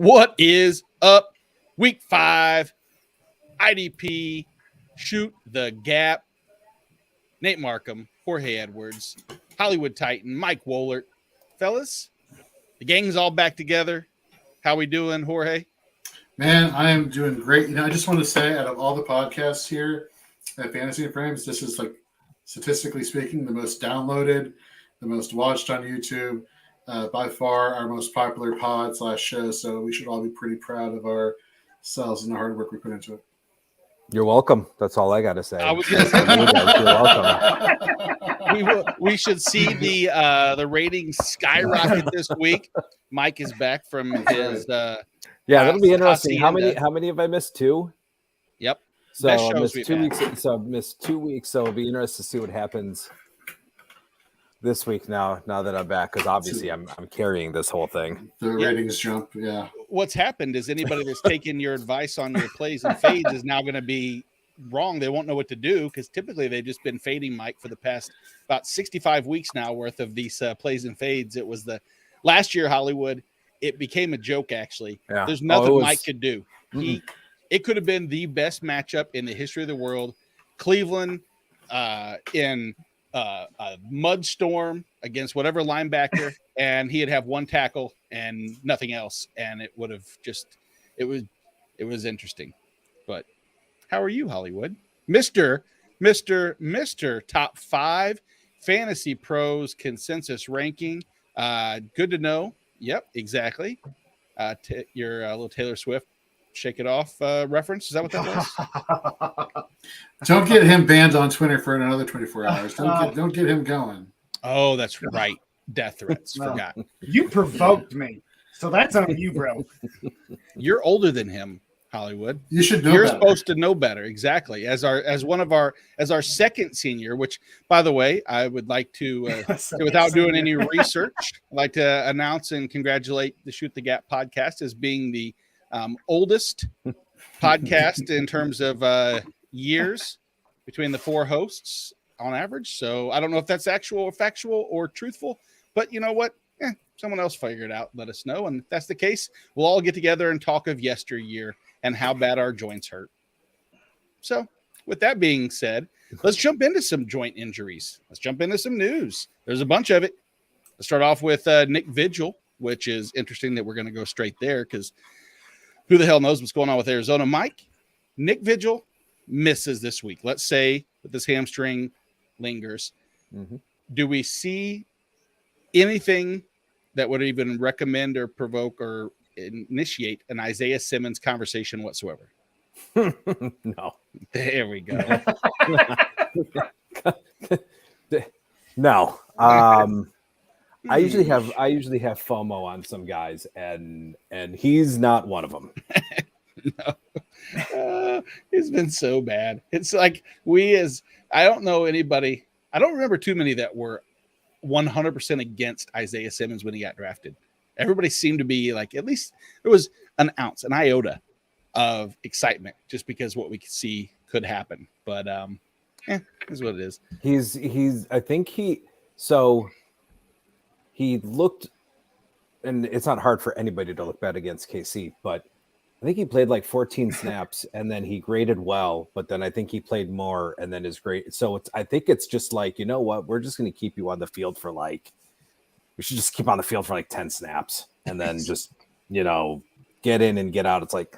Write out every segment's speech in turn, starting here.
What is up? Week 5, IDP, Shoot the Gap, Nate Markham, Jorge Edwards, Hollywood Titan, Mike Wohlert. Fellas, the gang's all back together. How we doing, Jorge? Man, I am doing great. I just want to say, out of all the podcasts here at Fantasy and Frames, this is, like, statistically speaking, the most downloaded, the most watched on YouTube, by far our most popular pod/show. So we should all be pretty proud of ourselves and the hard work we put into it. You're welcome. That's all I got to say. I was going to say, you're welcome. we should see the ratings skyrocket this week. Mike is back from his. That'll be interesting. hacienda. How many have I missed? 2. Yep. So Best I shows missed we've 2 had. weeks. So I've missed 2 weeks. So it'll be interesting to see what happens this week. Now that I'm back, because obviously I'm carrying this whole thing. The ratings jump, yeah. What's happened is anybody that's taken your advice on your plays and fades is now going to be wrong. They won't know what to do because typically they've just been fading Mike for the past about 65 weeks now worth of these plays and fades. It was the last year Hollywood. It became a joke, actually. Yeah. There's nothing Mike could do. It could have been the best matchup in the history of the world. Cleveland in a mud storm against whatever linebacker, and he'd have one tackle and nothing else, and it would have just it was interesting. But how are you, Hollywood? Mr. Top 5 Fantasy Pros consensus ranking. Good to know. Yep, exactly. Your little Taylor Swift "Shake It Off" reference. Is that what that was? Don't get him banned on Twitter for another 24 hours. Don't get him going. Oh, that's right. Death threats. Forgot. You provoked me, so that's on you, bro. You're older than him, Hollywood. You should know. You're better. supposed to know better. Exactly. As our second senior, which, by the way, I would like to, without doing any research, I'd like to announce and congratulate the Shoot the Gap podcast as being the oldest podcast in terms of years between the 4 hosts on average. So I don't know if that's actual or factual or truthful, but you know what? Someone else figure it out. Let us know. And if that's the case, we'll all get together and talk of yesteryear and how bad our joints hurt. So with that being said, let's jump into some joint injuries. Let's jump into some news. There's a bunch of it. Let's start off with Nick Vigil, which is interesting that we're going to go straight there because who the hell knows what's going on with Arizona. Mike, Nick Vigil misses this week. Let's say that this hamstring lingers. Mm-hmm. Do we see anything that would even recommend or provoke or initiate an Isaiah Simmons conversation whatsoever? No. There we go. No. I usually have FOMO on some guys, and he's not one of them. No. It's been so bad. It's like I don't know anybody. I don't remember too many that were 100% against Isaiah Simmons when he got drafted. Everybody seemed to be like, at least there was an iota of excitement just because what we could see could happen. But is what it is. He looked, and it's not hard for anybody to look bad against KC, but I think he played like 14 snaps and then he graded well, but then I think he played more and then his grade. So I think it's just like, you know what, we're just going to keep you on the field for we should just keep on the field for like 10 snaps and then just, get in and get out. It's like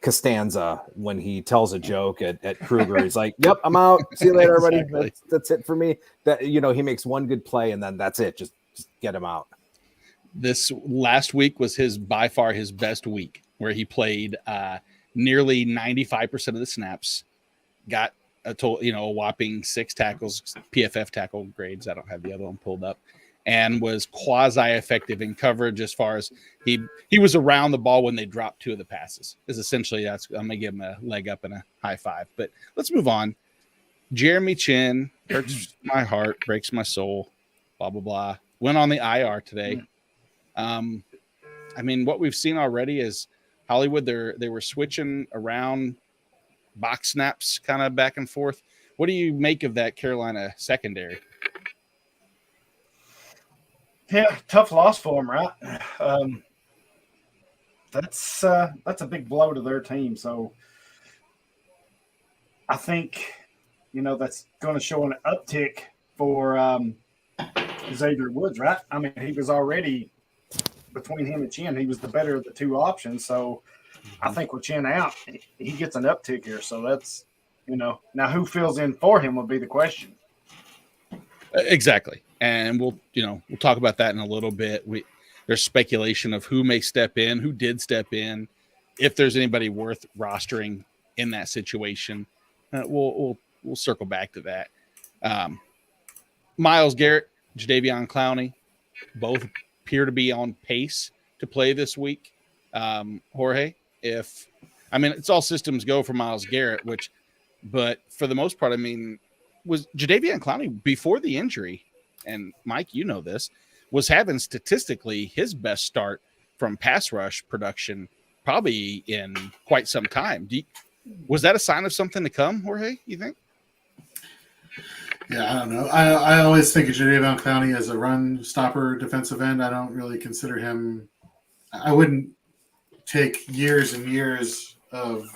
Costanza when he tells a joke at Kruger. He's like, yep, I'm out. See you later, everybody. Exactly. That's it for me. That, he makes one good play and then that's it. Just get him out. This last week was by far his best week, where he played nearly 95% of the snaps, got a whopping 6 tackles, PFF tackle grades. I don't have the other one pulled up, and was quasi-effective in coverage as far as he was around the ball when they dropped 2 of the passes. Is essentially I'm gonna give him a leg up and a high five. But let's move on. Jeremy Chin hurts my heart, breaks my soul, blah blah blah. Went on the IR today. What we've seen already is Hollywood. They were switching around box snaps, kind of back and forth. What do you make of that Carolina secondary? Yeah, tough loss for him, right? that's a big blow to their team. So I think, that's going to show an uptick for Xavier Woods, right? I mean, he was already between him and Chin, he was the better of the two options. So I think with Chin out, he gets an uptick here. So that's, now who fills in for him will be the question. Exactly. And we'll talk about that in a little bit. There's speculation of who may step in, who did step in, if there's anybody worth rostering in that situation. We'll circle back to that. Myles Garrett, Jadeveon Clowney, both appear to be on pace to play this week. Jorge, it's all systems go for Myles Garrett, but for the most part, was Jadeveon Clowney before the injury, and Mike, you know this, was having statistically his best start from pass rush production probably in quite some time. Was that a sign of something to come, Jorge, you think? Yeah, I don't know. I always think of Jadeveon Clowney as a run stopper defensive end. I don't really consider him – I wouldn't take years and years of,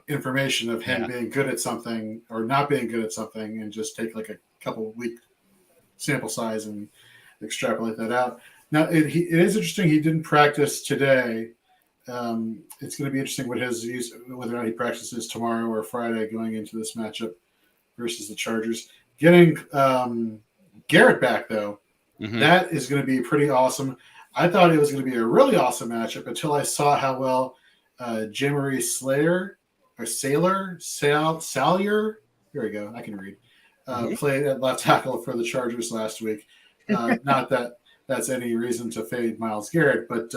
information of him being good at something or not being good at something and just take like a couple week sample size and extrapolate that out. Now, it is interesting he didn't practice today. It's going to be interesting whether or not he practices tomorrow or Friday going into this matchup versus the Chargers. Getting Garrett back, though, that is going to be pretty awesome. I thought it was going to be a really awesome matchup until I saw how well Jamari Salyer, here we go, I can read, played at left tackle for the Chargers last week. Not that that's any reason to fade Myles Garrett, but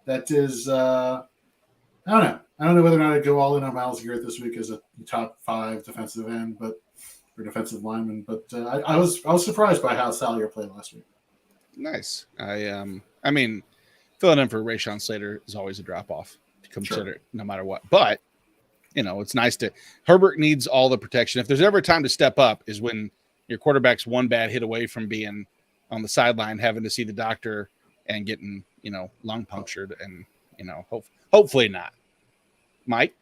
that is, I don't know. I don't know whether or not I'd go all in on Myles Garrett this week as a top 5 defensive end, or defensive lineman. But I was surprised by how Salyer played last week. Nice. Filling in for Rashawn Slater is always a drop off to consider, no matter what. But it's nice Herbert needs all the protection. If there's ever a time to step up, is when your quarterback's one bad hit away from being on the sideline, having to see the doctor and getting lung punctured, and hopefully not. Mike,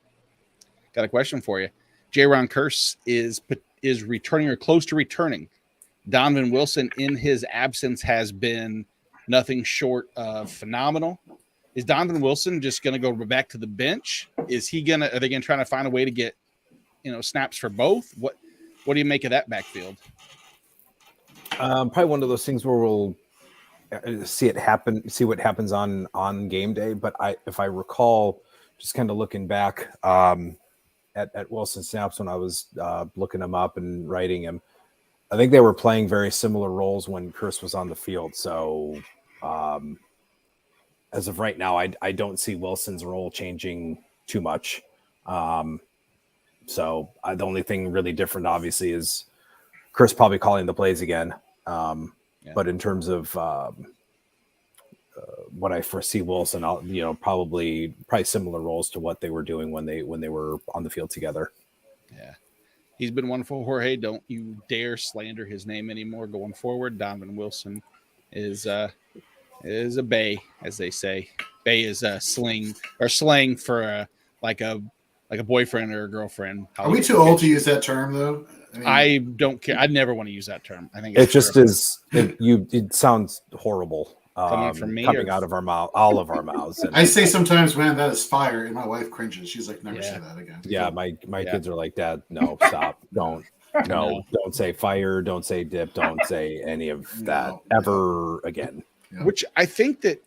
got a question for you. Jaron Kearse is returning or close to returning. Donovan Wilson in his absence has been nothing short of phenomenal. Is Donovan Wilson just going to go back to the bench? Are they going to try to find a way to get, snaps for both? What do you make of that backfield? Probably one of those things where we'll see what happens on game day. But if I recall, just kind of looking back at Wilson snaps when I was looking him up and writing him, I think they were playing very similar roles when Kearse was on the field. So as of right now, I don't see Wilson's role changing too much. So the only thing really different, obviously, is Kearse probably calling the plays again. But in terms of what I foresee Wilson, probably similar roles to what they were doing when they were on the field together. Yeah. He's been wonderful. Jorge, don't you dare slander his name anymore going forward. Donovan Wilson is a bay, as they say. Bay is a slang for like a boyfriend or a girlfriend. Are we too old to use that term, though? I don't care. I'd never want to use that term. I think it just is. It sounds horrible. Coming from me, coming out of our mouth, all of our mouths. I say sometimes, man, that is fire, and my wife cringes. She's like, never say that again. Yeah, my kids are like, Dad, no, stop, don't say fire, don't say dip, don't say any of that ever again. Yeah. Which I think that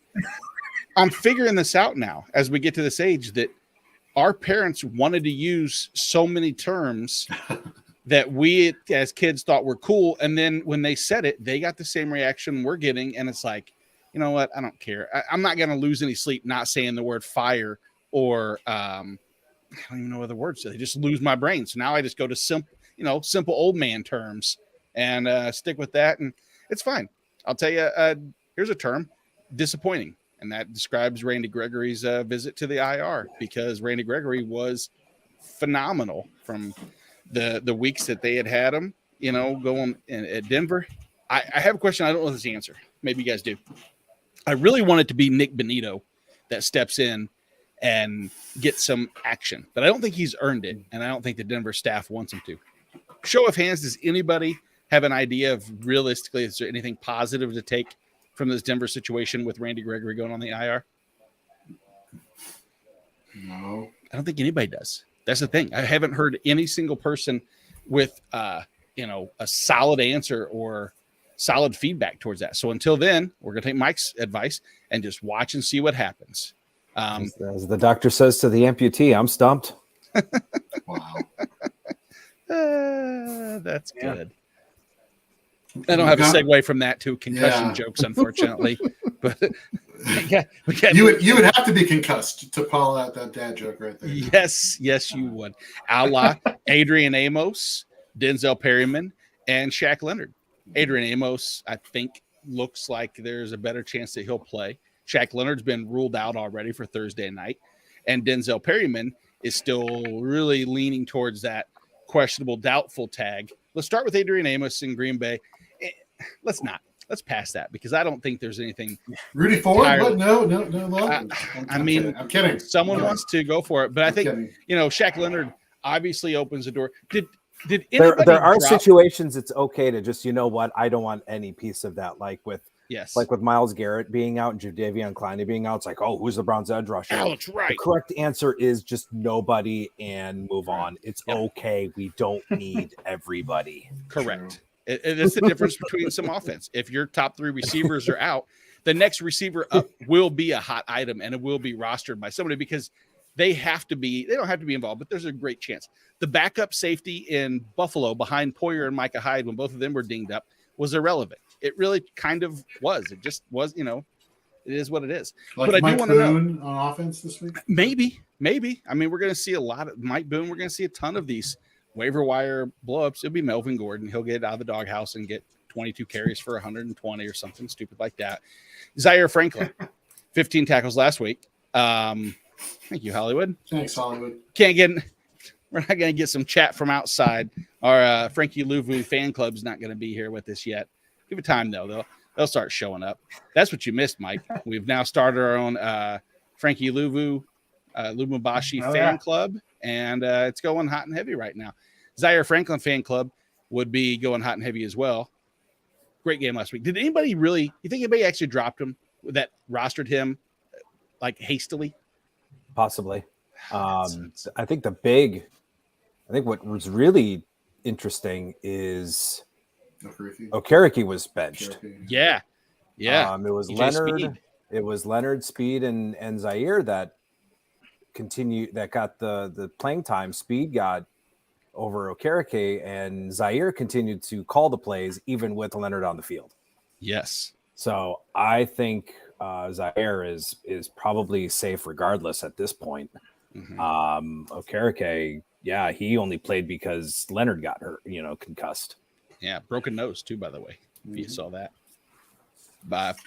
I'm figuring this out now as we get to this age that our parents wanted to use so many terms that we as kids thought were cool, and then when they said it, they got the same reaction we're getting, and it's like, you know what? I don't care. I'm not going to lose any sleep not saying the word fire or I don't even know other words. They just lose my brain. So now I just go to simple old man terms and stick with that. And it's fine. I'll tell you, here's a term, disappointing. And that describes Randy Gregory's visit to the IR, because Randy Gregory was phenomenal from the weeks that they had him, going at Denver. I have a question. I don't know this answer. Maybe you guys do. I really want it to be Nick Benito that steps in and get some action. But I don't think he's earned it, and I don't think the Denver staff wants him to. Show of hands, does anybody have an idea of realistically, is there anything positive to take from this Denver situation with Randy Gregory going on the IR? No. I don't think anybody does. That's the thing. I haven't heard any single person with a solid answer or solid feedback towards that. So until then, we're going to take Mike's advice and just watch and see what happens. As the doctor says to the amputee, I'm stumped. Wow. That's good. I don't have a segue from that to concussion jokes, unfortunately. But you would have to be concussed to pull out that dad joke right there. Yes, you would. Outlaw, Adrian Amos, Denzel Perryman, and Shaq Leonard. Adrian Amos, I think, looks like there's a better chance that he'll play. Shaq Leonard's been ruled out already for Thursday night. And Denzel Perryman is still really leaning towards that questionable, doubtful tag. Let's start with Adrian Amos in Green Bay. Let's not. Let's pass that because I don't think there's anything. Rudy Ford? What? No. I'm kidding. I'm kidding. Someone wants to go for it, but I think, Shaq Leonard obviously opens the door. Did there are situations it's okay to just, I don't want any piece of that. Like with Myles Garrett being out and Jadeveon Clowney being out. It's like, oh, who's the Browns edge rusher? That's right. The correct answer is just nobody and move on. It's okay. We don't need everybody. Correct. It's the difference between some offense. If your top 3 receivers are out, the next receiver up will be a hot item and it will be rostered by somebody because they don't have to be involved, but there's a great chance. The backup safety in Buffalo behind Poyer and Micah Hyde, when both of them were dinged up, was irrelevant. It really kind of was. It just was, it is what it is. Like but I Mike do want to know Boone on offense this week? Maybe. I mean, we're going to see a lot of Mike Boone. We're going to see a ton of these waiver wire blowups. It'll be Melvin Gordon. He'll get out of the doghouse and get 22 carries for 120 or something stupid like that. Zaire Franklin, 15 tackles last week. Thank you, Hollywood. Thanks, Hollywood. We're not going to get some chat from outside. Our Frankie Louvu fan club's not going to be here with us yet. Give it time, though. They'll start showing up. That's what you missed, Mike. We've now started our own Frankie Louvu, Lumumbashi fan club, and it's going hot and heavy right now. Zaire Franklin fan club would be going hot and heavy as well. Great game last week. Did anybody you think anybody actually dropped him that rostered him like hastily? Possibly. I think what was really interesting is Okereke was benched. Yeah. It was Leonard. It was Leonard, Speed, and Zaire that got the playing time. Speed got over Okereke, and Zaire continued to call the plays even with Leonard on the field. Yes. So I think Zaire is probably safe regardless at this point. Mm-hmm. Okereke, he only played because Leonard got hurt, concussed. Yeah, broken nose too, by the way, if you saw that.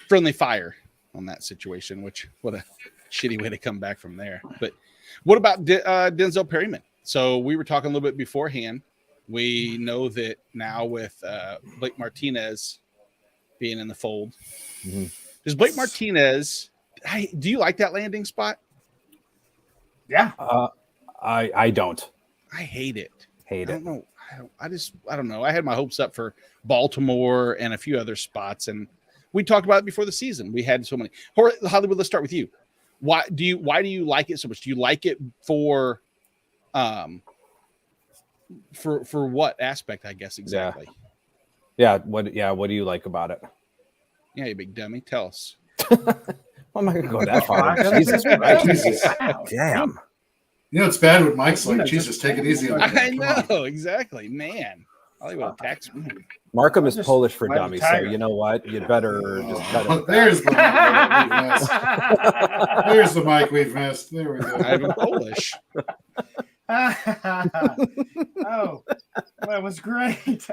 Friendly fire on that situation, what a shitty way to come back from there. But what about Denzel Perryman? So we were talking a little bit beforehand. We know that now with Blake Martinez being in the fold. Mm-hmm. Does Blake Martinez, do you like that landing spot? Yeah. I don't. I hate it. I don't know. I don't know. I had my hopes up for Baltimore and a few other spots, and we talked about it before the season. We had so many. Hollywood, let's start with you. Why do you like it so much? Do you like it for what aspect, I guess, exactly? Yeah. What do you like about it? Yeah, you big dummy. Tell us. I'm not going to go that far. Jesus Christ. Damn. It's bad with Mike's like, Jesus, take it easy. I know, exactly. Man. Hollywood attacks me. Markham is Polish for dummies, so you know what? You better just cut it. There's the mic we've missed. There's the mic we've missed. There we go. I'm Polish. Oh, that was great.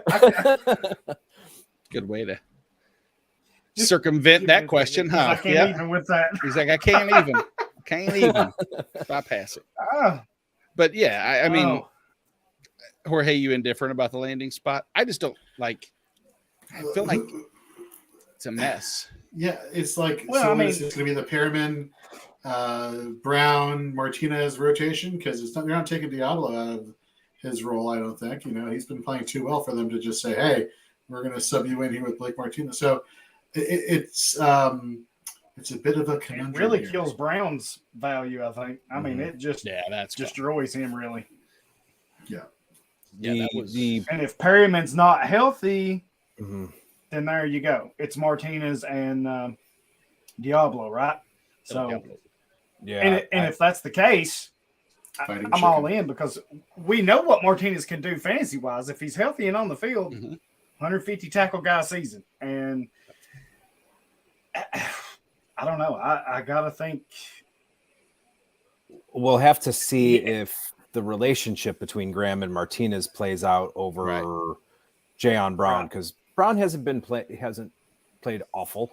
Good way to circumvent that question, huh? I can't even with that. He's like, I can't even bypass it. But yeah, I mean, Jorge, you indifferent about the landing spot? I just don't like. I feel like it's a mess. Yeah, it's like it's going to be the Perriman, Brown Martinez rotation because they're not taking Diablo out of his role. I don't think he's been playing too well for them to just say, "Hey, we're going to sub you in here with Blake Martinez." So it's a bit of a conundrum. It really here. kills Brown's value, I think. I mean, it just destroys him really. Yeah. And if Perryman's not healthy, then there you go. It's Martinez and Diablo, right? So, and if that's the case, I'm all in because we know what Martinez can do fantasy wise. If he's healthy and on the field, 150 tackle guy season. And I don't know. I got to think. We'll have to see if the relationship between Graham and Martinez plays out over Jayon Brown because Brown hasn't played awful.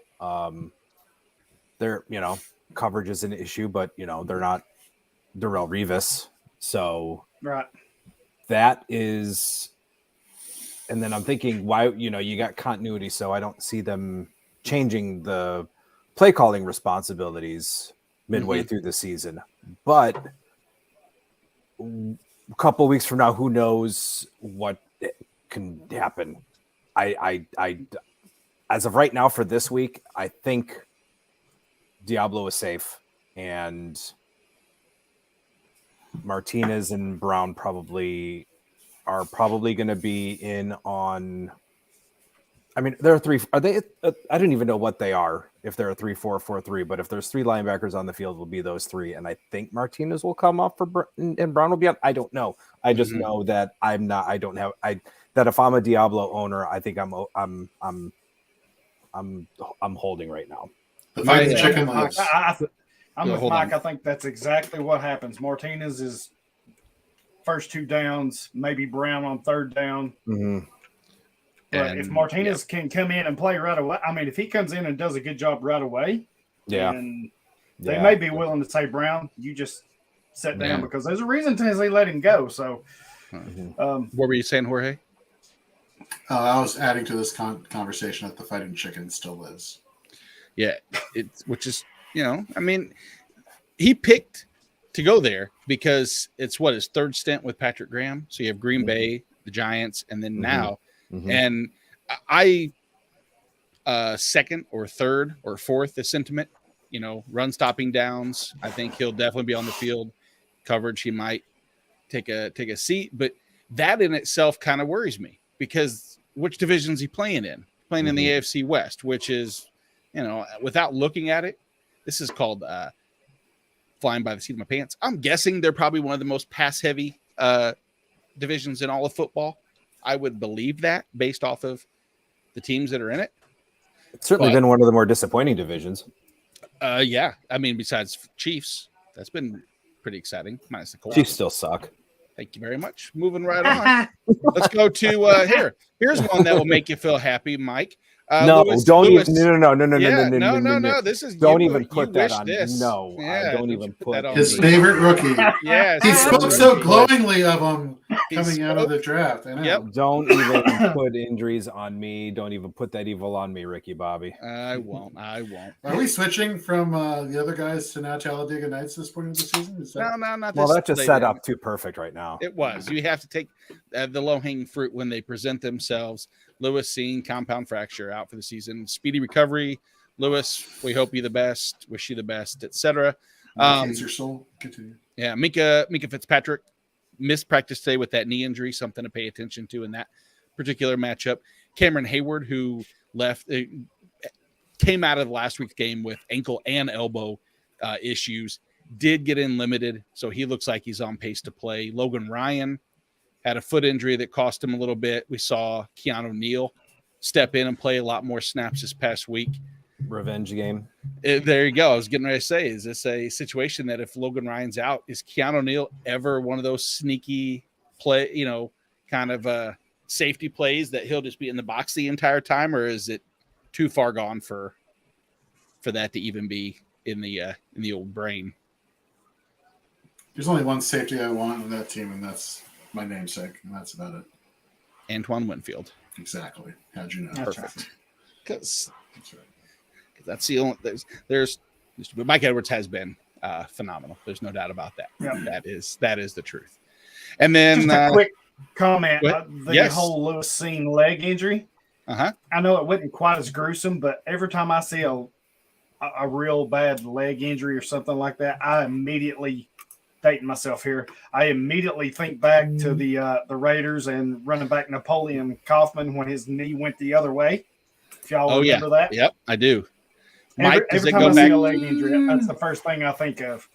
Coverage is an issue, but they're not Darrelle Revis. So that is, and then I'm thinking why, you got continuity. So I don't see them changing the play calling responsibilities midway through the season, but a couple of weeks from now, who knows what can happen. I as of right now for this week, I think Diablo is safe and Martinez and Brown are probably going to be in on. I mean, there are three. Are they? I don't even know what they are. If they're a 3-4-4-3, but if there's three linebackers on the field, will be those three. And I think Martinez will come off and Brown will be on. I don't know. I just know that I'm not. I don't have. That if I'm a Diablo owner, I think I'm holding right now. I'm with Mike. I think that's exactly what happens. Martinez is first two downs, maybe Brown on third down. But if Martinez can come in and play right away, I mean, if he comes in and does a good job right away, then they may be willing to say, Brown, you just sit down because there's a reason Tennessee let him go. So, what were you saying, Jorge? I was adding to this conversation that the fighting chicken still lives. Yeah, which is, I mean, he picked to go there because it's his third stint with Patrick Graham. So you have Green Bay, the Giants, and then now. And I second or third or fourth the sentiment, run stopping downs. I think he'll definitely be on the field. Coverage, he might take a seat, but that in itself kind of worries me because which division is he playing in? Playing in the AFC West, which is, without looking at it, this is called flying by the seat of my pants. I'm guessing they're probably one of the most pass heavy divisions in all of football. I would believe that based off of the teams that are in it. It's certainly been one of the more disappointing divisions. Yeah. I mean, besides Chiefs, that's been pretty exciting. Minus the Colts. Chiefs still suck. Thank you very much. Moving right on. Let's go to here. Here's one that will make you feel happy, Mike. No. This is don't even put that on. No, don't even put his favorite rookie. Yeah, he spoke so glowingly of him coming out of the draft. I know. Yep. Don't even put injuries on me. Don't even put that evil on me, Ricky Bobby. I won't. Are we switching from the other guys to now Talladega Nights this point of the season? No, not this. Well, that just set up too perfect right now. It was. You have to take the low-hanging fruit when they present themselves. Lewis Seen, compound fracture, out for the season. Speedy recovery. Lewis, we hope you the best. Wish you the best, etc. Your soul. Continue. Yeah, Mika Fitzpatrick missed practice today with that knee injury, something to pay attention to in that particular matchup. Cameron Hayward, who came out of last week's game with ankle and elbow issues, did get in limited, so he looks like he's on pace to play. Logan Ryan had a foot injury that cost him a little bit. We saw Keanu Neal step in and play a lot more snaps this past week. Revenge game. There you go. I was getting ready to say, is this a situation that if Logan Ryan's out, is Keanu Neal ever one of those sneaky play, kind of safety plays that he'll just be in the box the entire time, or is it too far gone for that to even be in the old brain? There's only one safety I want on that team, and that's my namesake, and that's about it. Antoine Winfield. Exactly. How'd you know? Perfect. Because that's the only there's Mike Edwards has been phenomenal. There's no doubt about that. Yep. That is the truth. And then just a quick comment. The Yes. whole Lewis Seen leg injury. I know it wasn't quite as gruesome, but every time I see a real bad leg injury or something like that, I immediately, dating myself here, I immediately think back to the Raiders and running back Napoleon Kaufman when his knee went the other way. If y'all remember that. Yep, I do. Mike, every time I see a leg injury, that's the first thing I think of.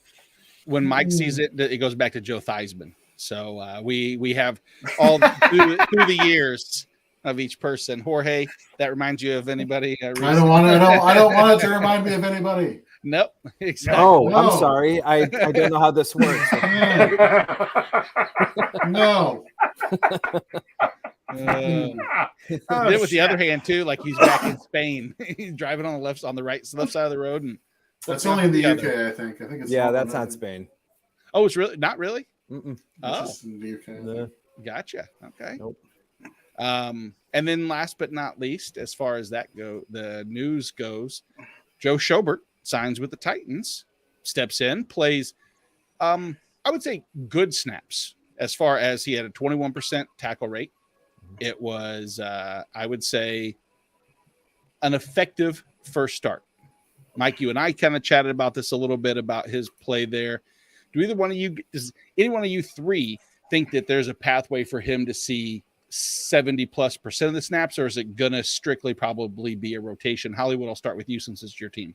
When Mike sees it, it goes back to Joe Theismann. So we have all through the years of each person. Jorge, that reminds you of anybody? I don't want it to remind me of anybody. Nope. Exactly. Oh, No. I'm sorry. I don't know how this works. No. Did it with the other hand too, like he's back in Spain. He's driving on the left side of the road, and that's only in the UK. I think it's that's not Spain. Oh, it's really not really. Mm-mm. Oh, in the UK. No. Gotcha. Okay. Nope. And then last but not least, as far as the news goes, Joe Schobert signs with the Titans, steps in, plays, I would say good snaps as far as he had a 21% tackle rate. It was, I would say, an effective first start. Mike, you and I kind of chatted about this a little bit about his play there. Does any one of you three think that there's a pathway for him to see 70+% of the snaps, or is it going to strictly probably be a rotation? Hollywood, I'll start with you since it's your team.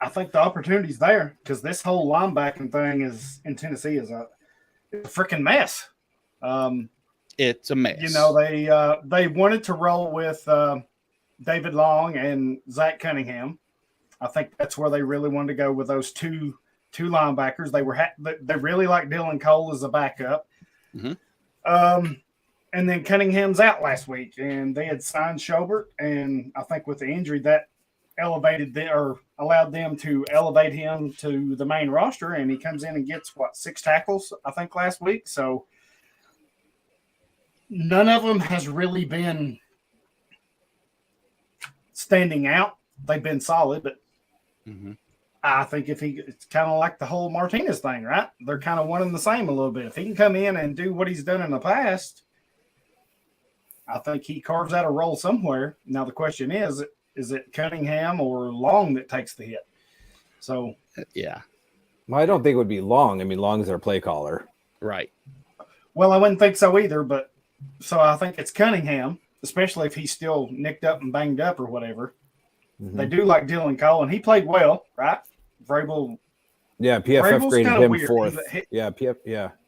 I think the opportunity's there because this whole linebacking thing in Tennessee is a freaking mess. It's a mess. You know, they wanted to roll with David Long and Zach Cunningham. I think that's where they really wanted to go with those two linebackers. They really like Dylan Cole as a backup. Mm-hmm. And then Cunningham's out last week, and they had signed Schobert, and I think with the injury that allowed them to elevate him to the main roster, and he comes in and gets 6 tackles, I think, last week. So none of them has really been standing out. They've been solid, but I think it's kind of like the whole Martinez thing, right? They're kind of one and the same a little bit. If he can come in and do what he's done in the past, I think he carves out a role somewhere. Now the question is it Cunningham or Long that takes the hit? So yeah. Well, I don't think it would be Long. I mean, Long is our play caller. Right. Well, I wouldn't think so either, but so I think it's Cunningham, especially if he's still nicked up and banged up or whatever. Mm-hmm. They do like Dylan Cole, and he played well, right? Vrabel. Yeah, PFF Vrabel's graded him weird. 4th.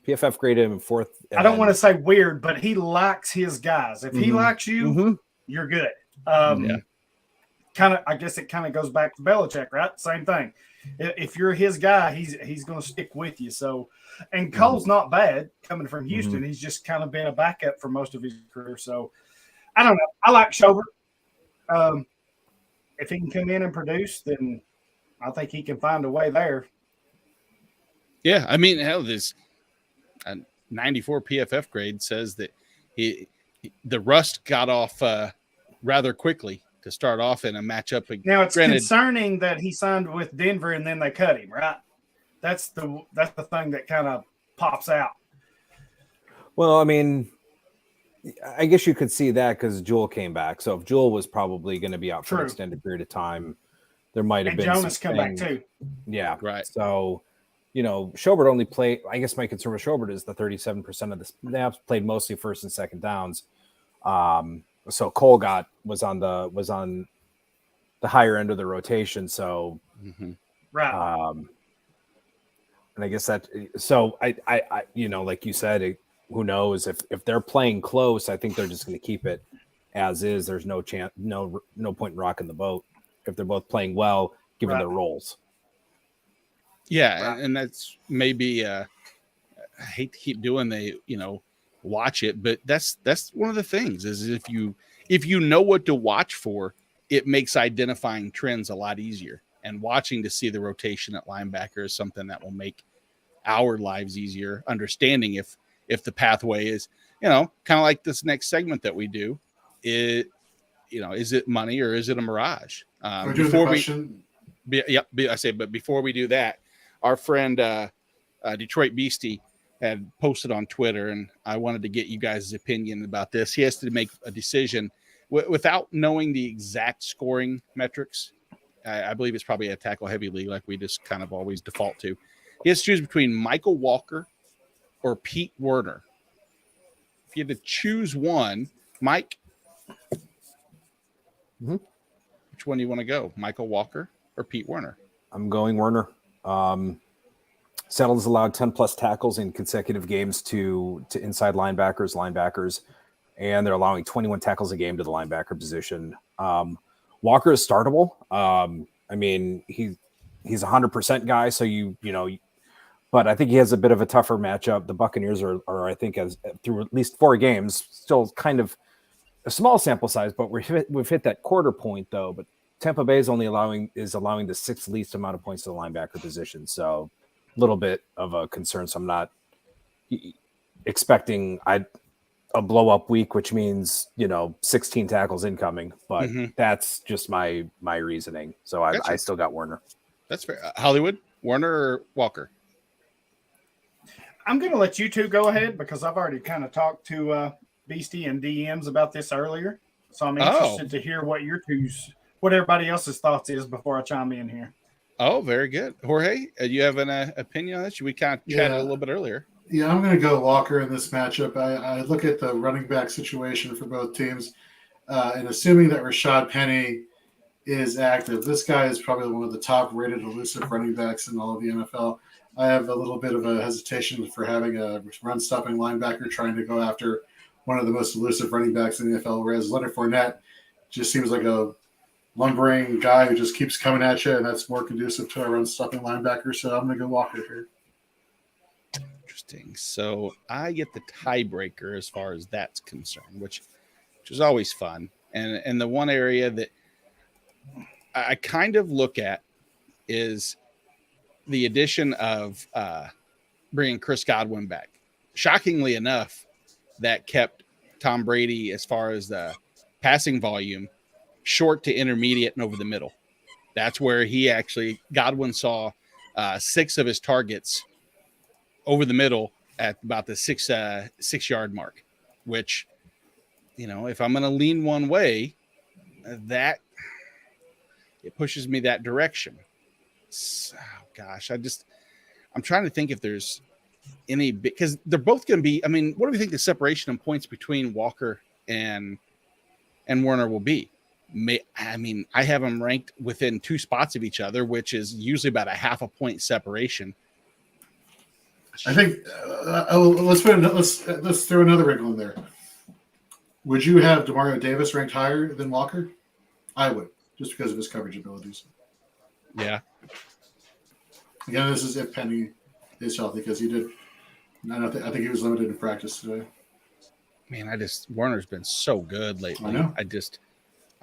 PFF graded him 4th. I don't want to say weird, but he likes his guys. If he likes you, you're good. I guess it kind of goes back to Belichick, right? Same thing. If you're his guy, he's going to stick with you. So, and Cole's not bad coming from Houston. He's just kind of been a backup for most of his career. So, I don't know. I like Schobert. If he can come in and produce, then I think he can find a way there. Yeah, I mean, hell, this 94 PFF grade says that the rust got off rather quickly to start off in a matchup. Now it's concerning that he signed with Denver and then they cut him, right? That's the thing that kind of pops out. Well, I mean, I guess you could see that because Jewel came back. So if Jewel was probably going to be out for an extended period of time, there might have been Jonas come back too. Yeah, right. So, Schobert only played. I guess my concern with Schobert is the 37% of the snaps played mostly first and second downs. So Cole was on the higher end of the rotation. So, right. And I guess that. So I like you said. Who knows if they're playing close? I think they're just going to keep it as is. There's no chance, no point in rocking the boat if they're both playing well, given their roles. Yeah, and that's maybe I hate to keep doing watch it, but that's one of the things is if you know what to watch for, it makes identifying trends a lot easier. And watching to see the rotation at linebacker is something that will make our lives easier. Understanding if the pathway is, kind of like this next segment that we do, is it money or is it a mirage? Before but before we do that, our friend Detroit Beastie had posted on Twitter, and I wanted to get you guys' opinion about this. He has to make a decision without knowing the exact scoring metrics. I believe it's probably a tackle heavy league, like we just kind of always default to. He has to choose between Michael Walker or Pete Werner. If you had to choose one, Mike, which one do you want to go? Michael Walker or Pete Werner? I'm going Werner. Seattle's allowed 10 plus tackles in consecutive games to inside linebackers, and they're allowing 21 tackles a game to the linebacker position. Walker is startable. I mean, he's a 100% guy, so but I think he has a bit of a tougher matchup. The Buccaneers are I think, as through at least 4 games, still kind of a small sample size, but we've hit that quarter point though. But Tampa Bay is allowing the 6th least amount of points to the linebacker position, so a little bit of a concern. So I'm not expecting a blow up week, which means 16 tackles incoming. But that's just my reasoning. So I still got Werner. That's fair. Hollywood, Werner or Walker? I'm going to let you two go ahead because I've already kind of talked to Beastie and DMs about this earlier. So I'm interested to hear what everybody else's thoughts is before I chime in here. Oh, very good. Jorge, do you have an opinion on this? We kind of chatted a little bit earlier. Yeah, I'm going to go Walker in this matchup. I look at the running back situation for both teams, and assuming that Rashad Penny is active, this guy is probably one of the top-rated elusive running backs in all of the NFL. I have a little bit of a hesitation for having a run-stopping linebacker trying to go after one of the most elusive running backs in the NFL, whereas Leonard Fournette just seems like a lumbering guy who just keeps coming at you, and that's more conducive to a run-stopping linebacker. So I'm going to go Walker here. Interesting. So I get the tiebreaker as far as that's concerned, which is always fun. And the one area that I kind of look at is the addition of bringing Chris Godwin back. Shockingly enough, that kept Tom Brady, as far as the passing volume, short to intermediate and over the middle. That's where Godwin saw 6 of his targets over the middle at about the 6-yard mark, which, if I'm going to lean one way, that it pushes me that direction. So, gosh, I'm trying to think if there's any, because they're both going to be, what do we think the separation in points between Walker and Werner will be? I have them ranked within 2 spots of each other, which is usually about a half a point separation. I think let's throw another wrinkle in there. Would you have Demario Davis ranked higher than Walker? I would, just because of his coverage abilities. Yeah. Again, this is if Penny is healthy, because he did. I think he was limited in practice today. Man, Warner's been so good lately. I know.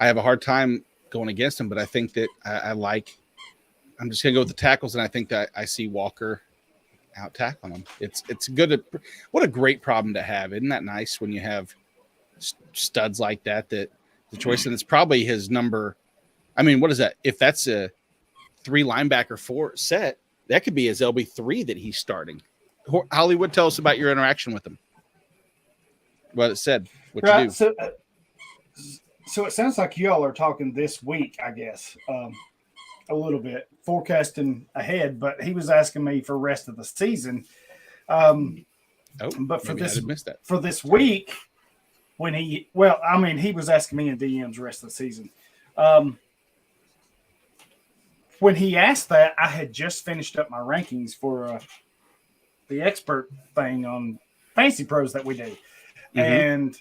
I have a hard time going against him, but I think that I'm just going to go with the tackles, and I think that I see Walker out tackling him. It's good. What a great problem to have. Isn't that nice when you have studs like that the choice, and it's probably his number. What is that? If that's a 3 linebacker 4 set, that could be his LB3 that he's starting. Hollywood, tell us about your interaction with him. What it said, what you do. So it sounds like y'all are talking this week, I guess, a little bit forecasting ahead, but he was asking me for rest of the season. But for this week, he was asking me in DMs rest of the season. When he asked that, I had just finished up my rankings for the expert thing on Fantasy Pros that we do. And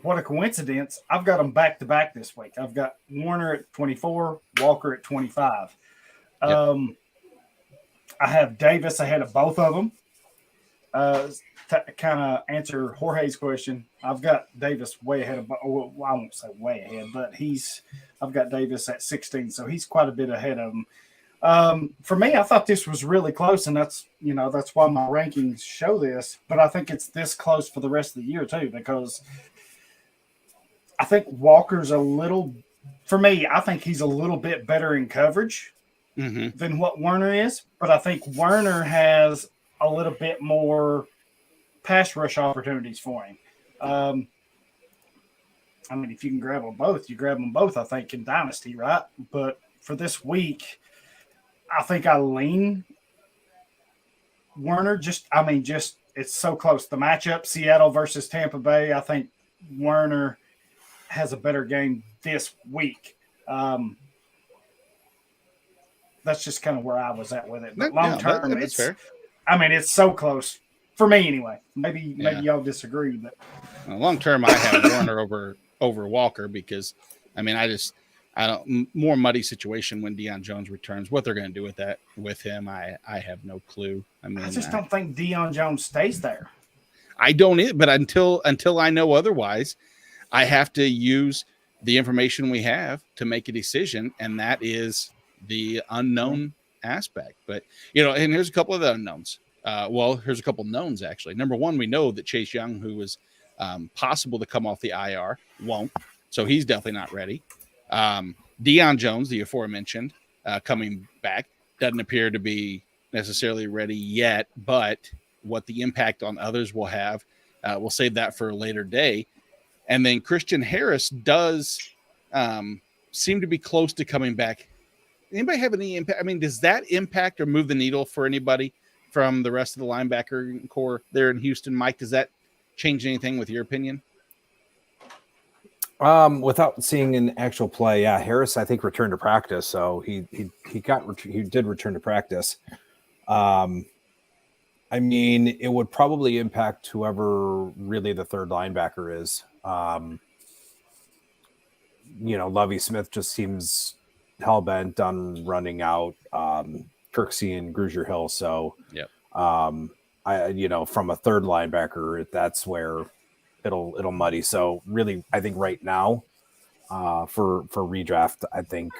what a coincidence. I've got them back to back this week. I've got Warner at 24, Walker at 25. I have Davis ahead of both of them. To kind of answer Jorge's question, I've got Davis way ahead of, well, I won't say way ahead, but I've got Davis at 16, so he's quite a bit ahead of him. For me, I thought this was really close, and that's why my rankings show this, but I think it's this close for the rest of the year too, because I think Walker's for me, I think he's a little bit better in coverage than what Werner is, but I think Werner has a little bit more pass rush opportunities for him. I mean, if you can grab them both, you grab them both, I think, in Dynasty, right? But for this week, I think I lean Werner. It's so close. The matchup, Seattle versus Tampa Bay, I think Werner has a better game this week. That's just kind of where I was at with it. But long term, that's fair. I mean, it's so close for me anyway. Maybe y'all disagree, but long term, I have Warner over Walker because, I mean, I don't more muddy situation when Deion Jones returns. What they're going to do with him, I have no clue. I mean, I just don't think Deion Jones stays there. I don't either, but until I know otherwise, I have to use the information we have to make a decision, and that is the unknown aspect. But, and here's a couple of the unknowns. Here's a couple of knowns, actually. Number one, we know that Chase Young, who was possible to come off the IR, won't. So he's definitely not ready. Deion Jones, the aforementioned, coming back, doesn't appear to be necessarily ready yet, but what the impact on others will have, we'll save that for a later day. And then Christian Harris does seem to be close to coming back. Anybody have any impact? I mean, does that impact or move the needle for anybody from the rest of the linebacker core there in Houston? Mike, does that change anything with your opinion? Without seeing an actual play, Harris, I think, returned to practice. So he did return to practice. I mean, it would probably impact whoever really the third linebacker is. Lovie Smith just seems hell-bent on running out Kirksey and Grugier Hill. So, from a third linebacker, that's where it'll muddy. So really, I think right now, for redraft, I think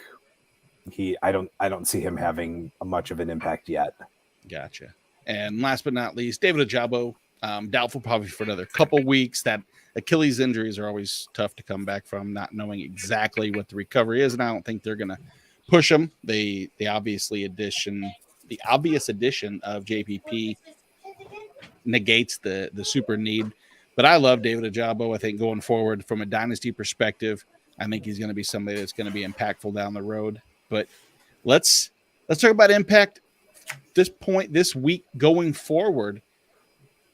I don't see him having much of an impact yet. Gotcha. And last but not least, David Ojabo, doubtful probably for another couple weeks. That Achilles injuries are always tough to come back from, not knowing exactly what the recovery is, and I don't think they're going to push him. The obvious addition of JPP negates the super need. But I love David Ojabo. I think going forward from a dynasty perspective, I think he's going to be somebody that's going to be impactful down the road. But let's talk about impact this week going forward.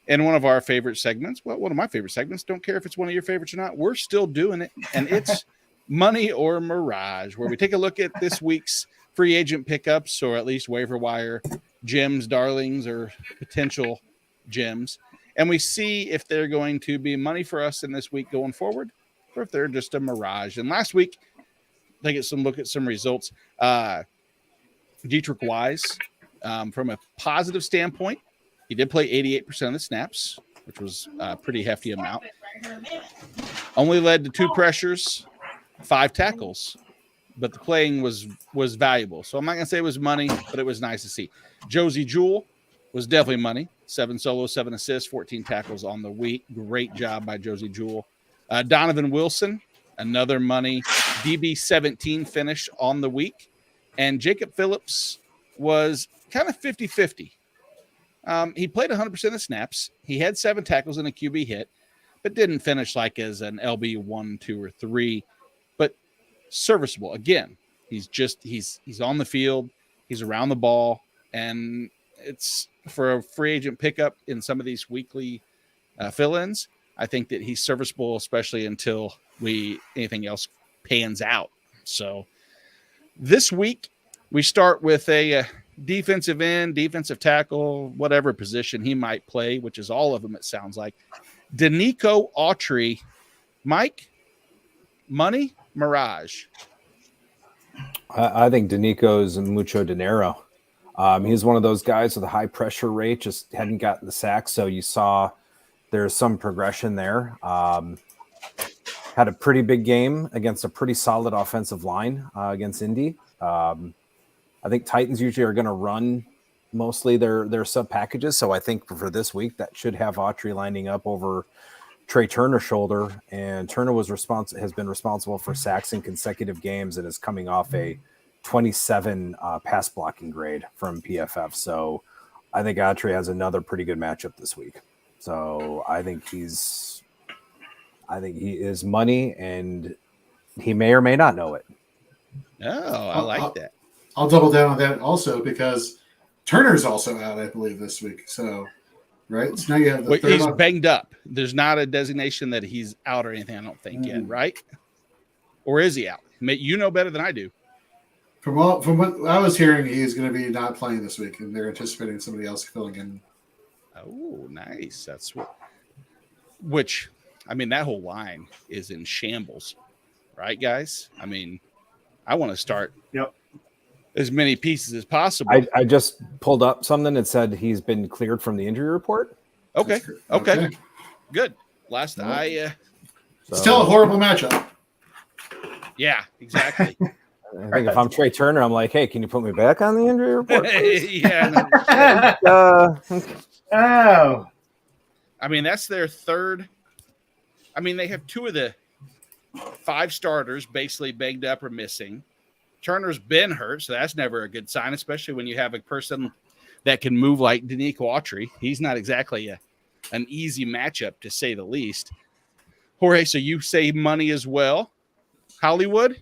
In one of our favorite segments, one of my favorite segments, don't care if it's one of your favorites or not, we're still doing it. And it's Money or Mirage, where we take a look at this week's free agent pickups, or at least waiver wire gems, darlings, or potential gems. And we see if they're going to be money for us in this week going forward, or if they're just a mirage. And last week, take a look at some results. Dietrich Wise, from a positive standpoint, he did play 88% of the snaps, which was a pretty hefty amount. Only led to 2 pressures, 5 tackles, but the playing was valuable. So I'm not going to say it was money, but it was nice to see. Josie Jewell was definitely money. 7 solos, 7 assists, 14 tackles on the week. Great job by Josie Jewell. Donovan Wilson, another money. DB 17 finish on the week. And Jacob Phillips was kind of 50-50. He played 100% of the snaps. He had 7 tackles and a QB hit, but didn't finish like as an LB 1, 2, or 3. But serviceable. Again, he's on the field. He's around the ball, and it's for a free agent pickup in some of these weekly fill-ins. I think that he's serviceable, especially until anything else pans out. So this week we start with a defensive end, defensive tackle, whatever position he might play, which is all of them, it sounds like. Danico Autry. Mike, money, mirage? I think Danico's mucho dinero. He's one of those guys with a high pressure rate, just hadn't gotten the sack. So you saw there's some progression there. Had a pretty big game against a pretty solid offensive line against Indy. I think Titans usually are going to run mostly their sub packages. So I think for this week, that should have Autry lining up over Trey Turner's shoulder, and Turner has been responsible for sacks in consecutive games and is coming off a 27 pass blocking grade from PFF. So I think Autry has another pretty good matchup this week. So I think he is money, and he may or may not know it. Oh, I like that. I'll double down on that also because Turner's also out, I believe, this week. So, right? So now you have the third he's banged up. There's not a designation that he's out or anything, I don't think yet, right? Or is he out? You know better than I do. From what I was hearing, he's going to be not playing this week, and they're anticipating somebody else filling in. Oh, nice. That's which, I mean, that whole line is in shambles, right, guys? I mean, I want to start as many pieces as possible. I just pulled up something that said he's been cleared from the injury report. Okay. Good. Still a horrible matchup. Yeah, exactly. I think if I'm Trey Turner, I'm like, hey, can you put me back on the injury report? Yeah. Oh. I mean, that's their third. I mean, they have 2 of the 5 starters basically banged up or missing. Turner's been hurt, so that's never a good sign, especially when you have a person that can move like Danico Autry. He's not exactly an easy matchup, to say the least. Jorge, so you say money as well. Hollywood?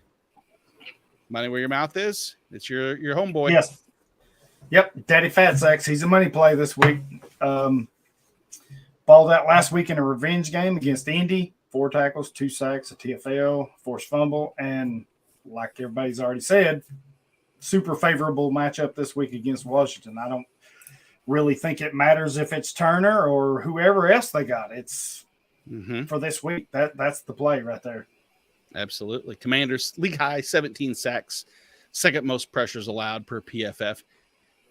Money where your mouth is. It's your homeboy. Yes. Yep. Daddy Fat Sacks. He's a money play this week. Balled out last week in a revenge game against Indy. 4 tackles, 2 sacks, a TFL, forced fumble, and like everybody's already said, super favorable matchup this week against Washington. I don't really think it matters if it's Turner or whoever else they got. It's for this week. That's the play right there. Absolutely. Commanders, league high, 17 sacks, second most pressures allowed per PFF.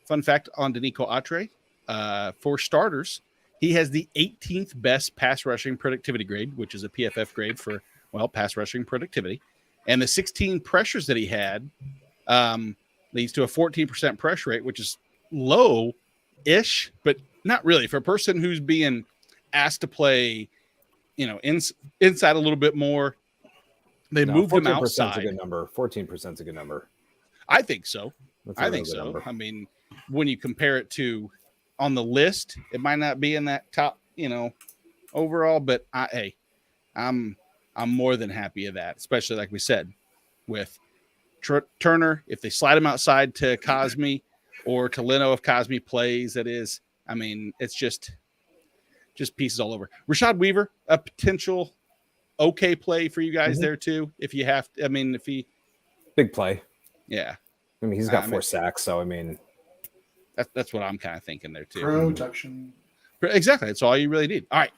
Fun fact on Danico Autry, for starters, he has the 18th best pass rushing productivity grade, which is a PFF grade for, pass rushing productivity. And the 16 pressures that he had leads to a 14% pressure rate, which is low-ish, but not really. For a person who's being asked to play, inside a little bit more, they moved him outside. 14% a good number. 14% is a good number. I think so. I think so. Number. I mean, when you compare it to on the list, it might not be in that top, overall, but I'm more than happy of that, especially like we said with Turner. If they slide him outside to Cosme or to Leno, if Cosme plays, it's just pieces all over. Rashad Weaver, a potential okay play for you guys there too. If you have, if he big play, yeah. He's got 4 sacks, so that's what I'm kind of thinking there too. Protection, exactly. That's all you really need. All right,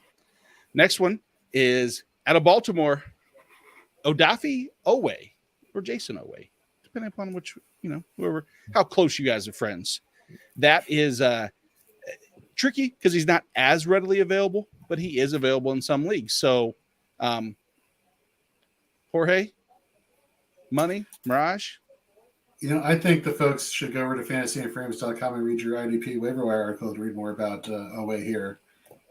next one is out of Baltimore, Odafe Owe or Jason Owe, depending upon which whoever, how close you guys are friends. That is tricky because he's not as readily available, but he is available in some leagues. So. Jorge, money, Mirage. I think the folks should go over to fantasyandframes.com and read your IDP waiver wire article to read more about Owe here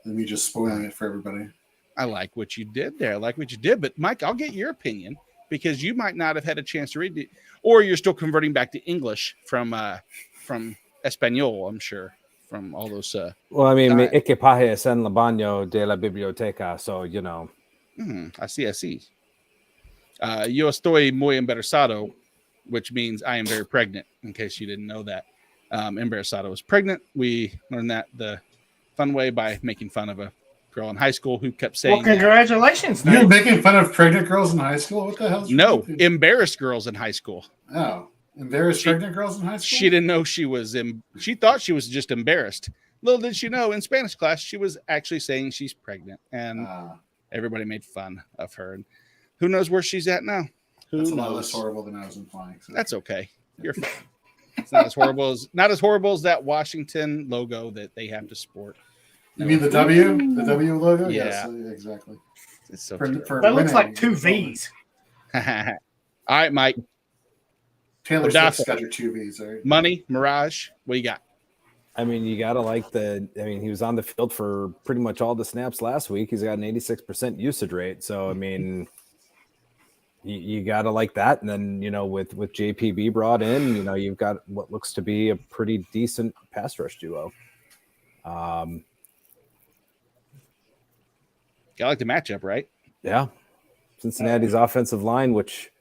than me just spoiling it for everybody. I like what you did there. But Mike, I'll get your opinion because you might not have had a chance to read it, or you're still converting back to English from Espanol, I'm sure, from all those. Mi equipaje es en el baño de la biblioteca, so I see. Yo estoy muy embarazado, which means I am very pregnant, in case you didn't know that. Embarazado is pregnant. We learned that the fun way by making fun of a girl in high school who kept saying... Well, congratulations. You're making fun of pregnant girls in high school? What the hell? No, embarrassed girls in high school. Oh, embarrassed pregnant girls in high school? She didn't know she was... she thought she was just embarrassed. Little did she know, in Spanish class, she was actually saying she's pregnant. And everybody made fun of her. And who knows where she's at now? That's a lot less horrible than I was implying. So. That's okay. You're fine. It's not as horrible as that Washington logo that they have to sport. You mean the W? The W logo? Yeah. Yes, exactly. It's so that looks like 2 V's. All right, Mike. Taylor Swift's got your 2 V's, right? Money, Mirage, what do you got? I mean, you got to like he was on the field for pretty much all the snaps last week. He's got an 86% usage rate. So, I mean, you got to like that. And then, with JPB brought in, you've got what looks to be a pretty decent pass rush duo. Got like the matchup, right? Yeah. Cincinnati's offensive line, which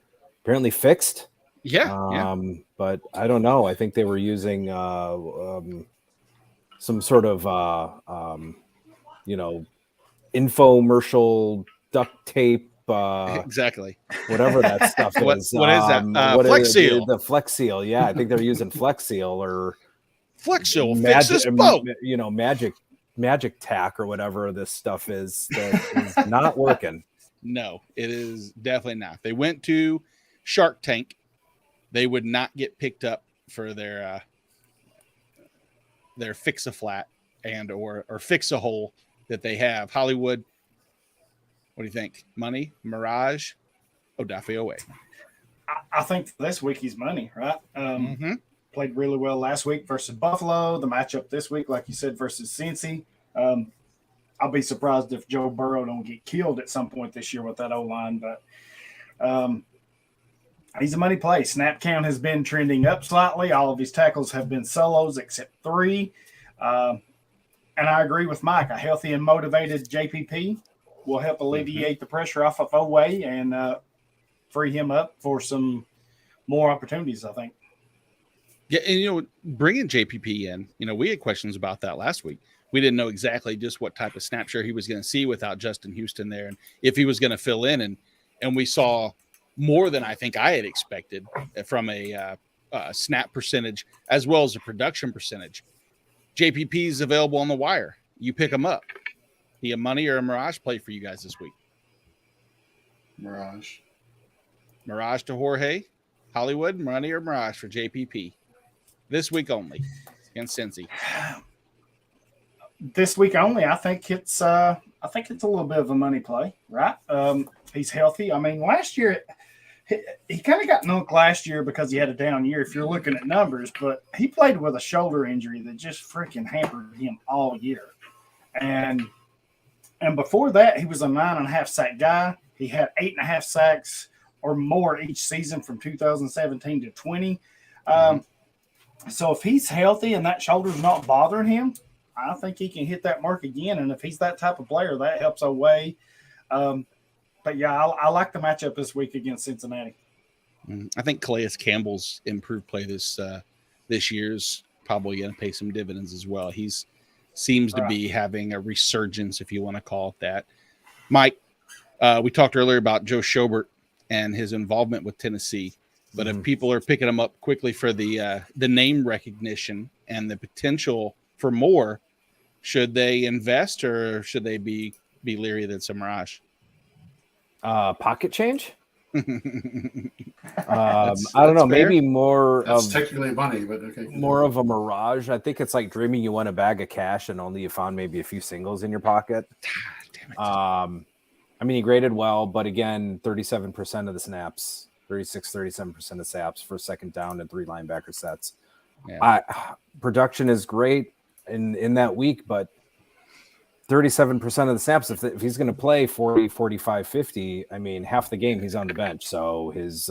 apparently fixed. Yeah. But I don't know. I think they were using some sort of infomercial duct tape. Exactly. Whatever that stuff is. What is that? Flex Seal. The Flex Seal. Yeah, I think they're using Flex Seal or Flex Seal. Fix this boat. Magic tack or whatever this stuff is that is not working. No, it is definitely not. They went to Shark Tank. They would not get picked up for their fix-a-flat and or fix-a-hole that they have. Hollywood, what do you think? Money? Mirage? Odafe Owe. I think this week he's money, right? Played really well last week versus Buffalo. The matchup this week, like you said, versus Cincy. I'll be surprised if Joe Burrow don't get killed at some point this year with that O-line, but he's a money play. Snap count has been trending up slightly. All of his tackles have been solos except 3. And I agree with Mike. A healthy and motivated JPP will help alleviate the pressure off of Owe and free him up for some more opportunities, I think. Yeah, and, bringing JPP in, we had questions about that last week. We didn't know exactly just what type of snap share he was going to see without Justin Houston there and if he was going to fill in. And we saw more than I think I had expected from a snap percentage as well as a production percentage. JPP is available on the wire. You pick him up. He a money or a Mirage play for you guys this week? Mirage. Mirage to Jorge. Hollywood, money or Mirage for JPP? This week only against Cincy. This week only, I think it's a little bit of a money play, right? He's healthy. I mean, last year he kind of got nunked last year because he had a down year. If you're looking at numbers, but he played with a shoulder injury that just freaking hampered him all year. And before that, he was a 9.5 sack guy. He had 8.5 sacks or more each season from 2017 to 20. So if he's healthy and that shoulder's not bothering him, I think he can hit that mark again. And if he's that type of player, that helps Owe. But yeah, I like the matchup this week against Cincinnati. I think Calais Campbell's improved play this year's probably going to pay some dividends as well. He's seems to be having a resurgence, if you want to call it that. Mike, we talked earlier about Joe Schobert and his involvement with Tennessee, but if people are picking him up quickly for the name recognition and the potential for more, should they invest or should they be leery that it's a Mirage? Pocket change? I don't know. Fair. Maybe more that's of technically money, but okay. More of a Mirage. I think it's like dreaming you won a bag of cash and only you found maybe a few singles in your pocket. Damn it. I mean, he graded well, but again, 37% of the snaps, 37% of snaps for second down and 3 linebacker sets. Yeah. Production is great in that week, but 37% of the snaps, if he's going to play 40, 45, 50, I mean, half the game he's on the bench. So his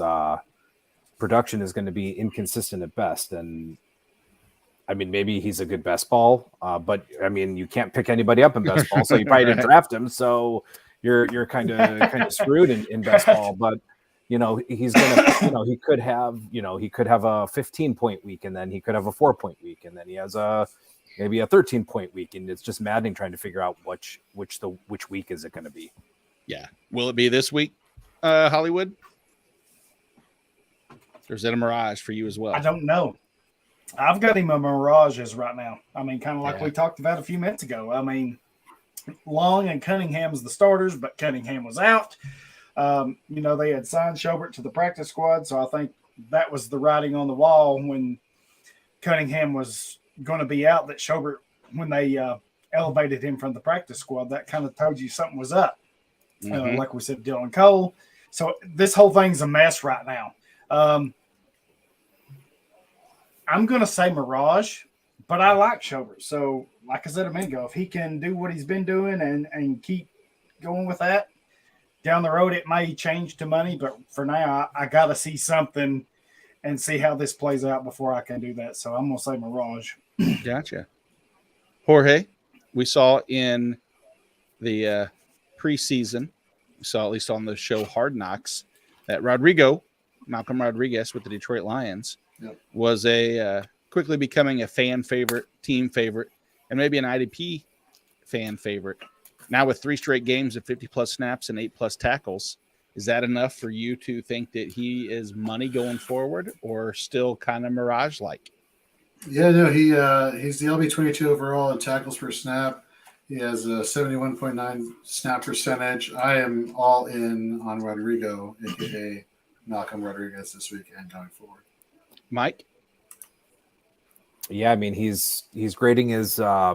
production is going to be inconsistent at best. And I mean, maybe he's a good best ball, but I mean, you can't pick anybody up in best ball. So you probably didn't draft him. So you're kind of screwed in best ball. But, he's going to, he could have a 15-point week and then he could have a 4-point week. And then he has maybe a 13-point week, and it's just maddening trying to figure out which week is it going to be. Yeah, will it be this week, Hollywood, or is it a Mirage for you as well? I don't know. I've got him a Mirage as right now. I mean, kind of like we talked about a few minutes ago. I mean, Long and Cunningham's the starters, but Cunningham was out. They had signed Schobert to the practice squad, so I think that was the writing on the wall when Cunningham was going to be out, that Schobert, when they elevated him from the practice squad, that kind of told you something was up. Like we said, Dylan Cole. So this whole thing's a mess right now. I'm going to say Mirage, but I like Schobert. So, like I said a minute ago, if he can do what he's been doing and keep going with that, down the road it may change to money. But for now, I got to see something and see how this plays out before I can do that. So I'm going to say Mirage. Gotcha. Jorge, we saw in the preseason, we saw at least on the show Hard Knocks, that Malcolm Rodriguez with the Detroit Lions, was a quickly becoming a fan favorite, team favorite, and maybe an IDP fan favorite. Now with 3 straight games of 50-plus snaps and 8-plus tackles, is that enough for you to think that he is money going forward, or still kind of Mirage-like? Yeah, no, he's the LB22 overall in tackles per snap. He has a 71.9 snap percentage. I am all in on Rodrigo, aka Malcolm Rodriguez, this week and going forward. Mike? Yeah, I mean he's grading as I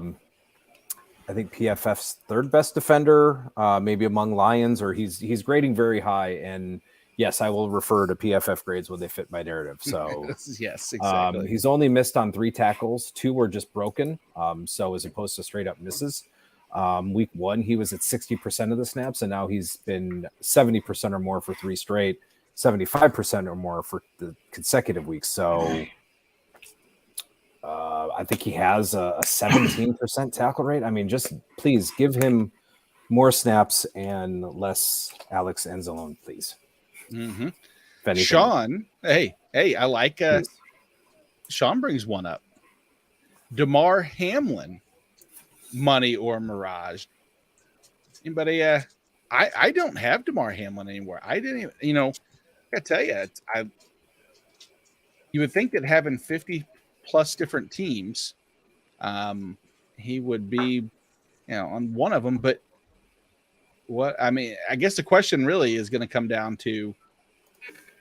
think PFF's 3rd best defender, maybe among Lions, or he's grading very high. And yes, I will refer to PFF grades when they fit my narrative. So yes, exactly. He's only missed on 3 tackles. 2 were just broken. So as opposed to straight up misses. Week 1, he was at 60% of the snaps, and now he's been 70% or more for 3 straight, 75% or more for the consecutive weeks. So I think he has a 17% tackle rate. I mean, just please give him more snaps and less Alex Enzalone, please. Mm-hmm. Sean, hey, I like Sean brings one up. DeMar Hamlin, money or Mirage? Anybody? I don't have DeMar Hamlin anymore. I didn't even, I gotta tell you, you would think that having 50+ different teams, he would be, on one of them. But I guess the question really is going to come down to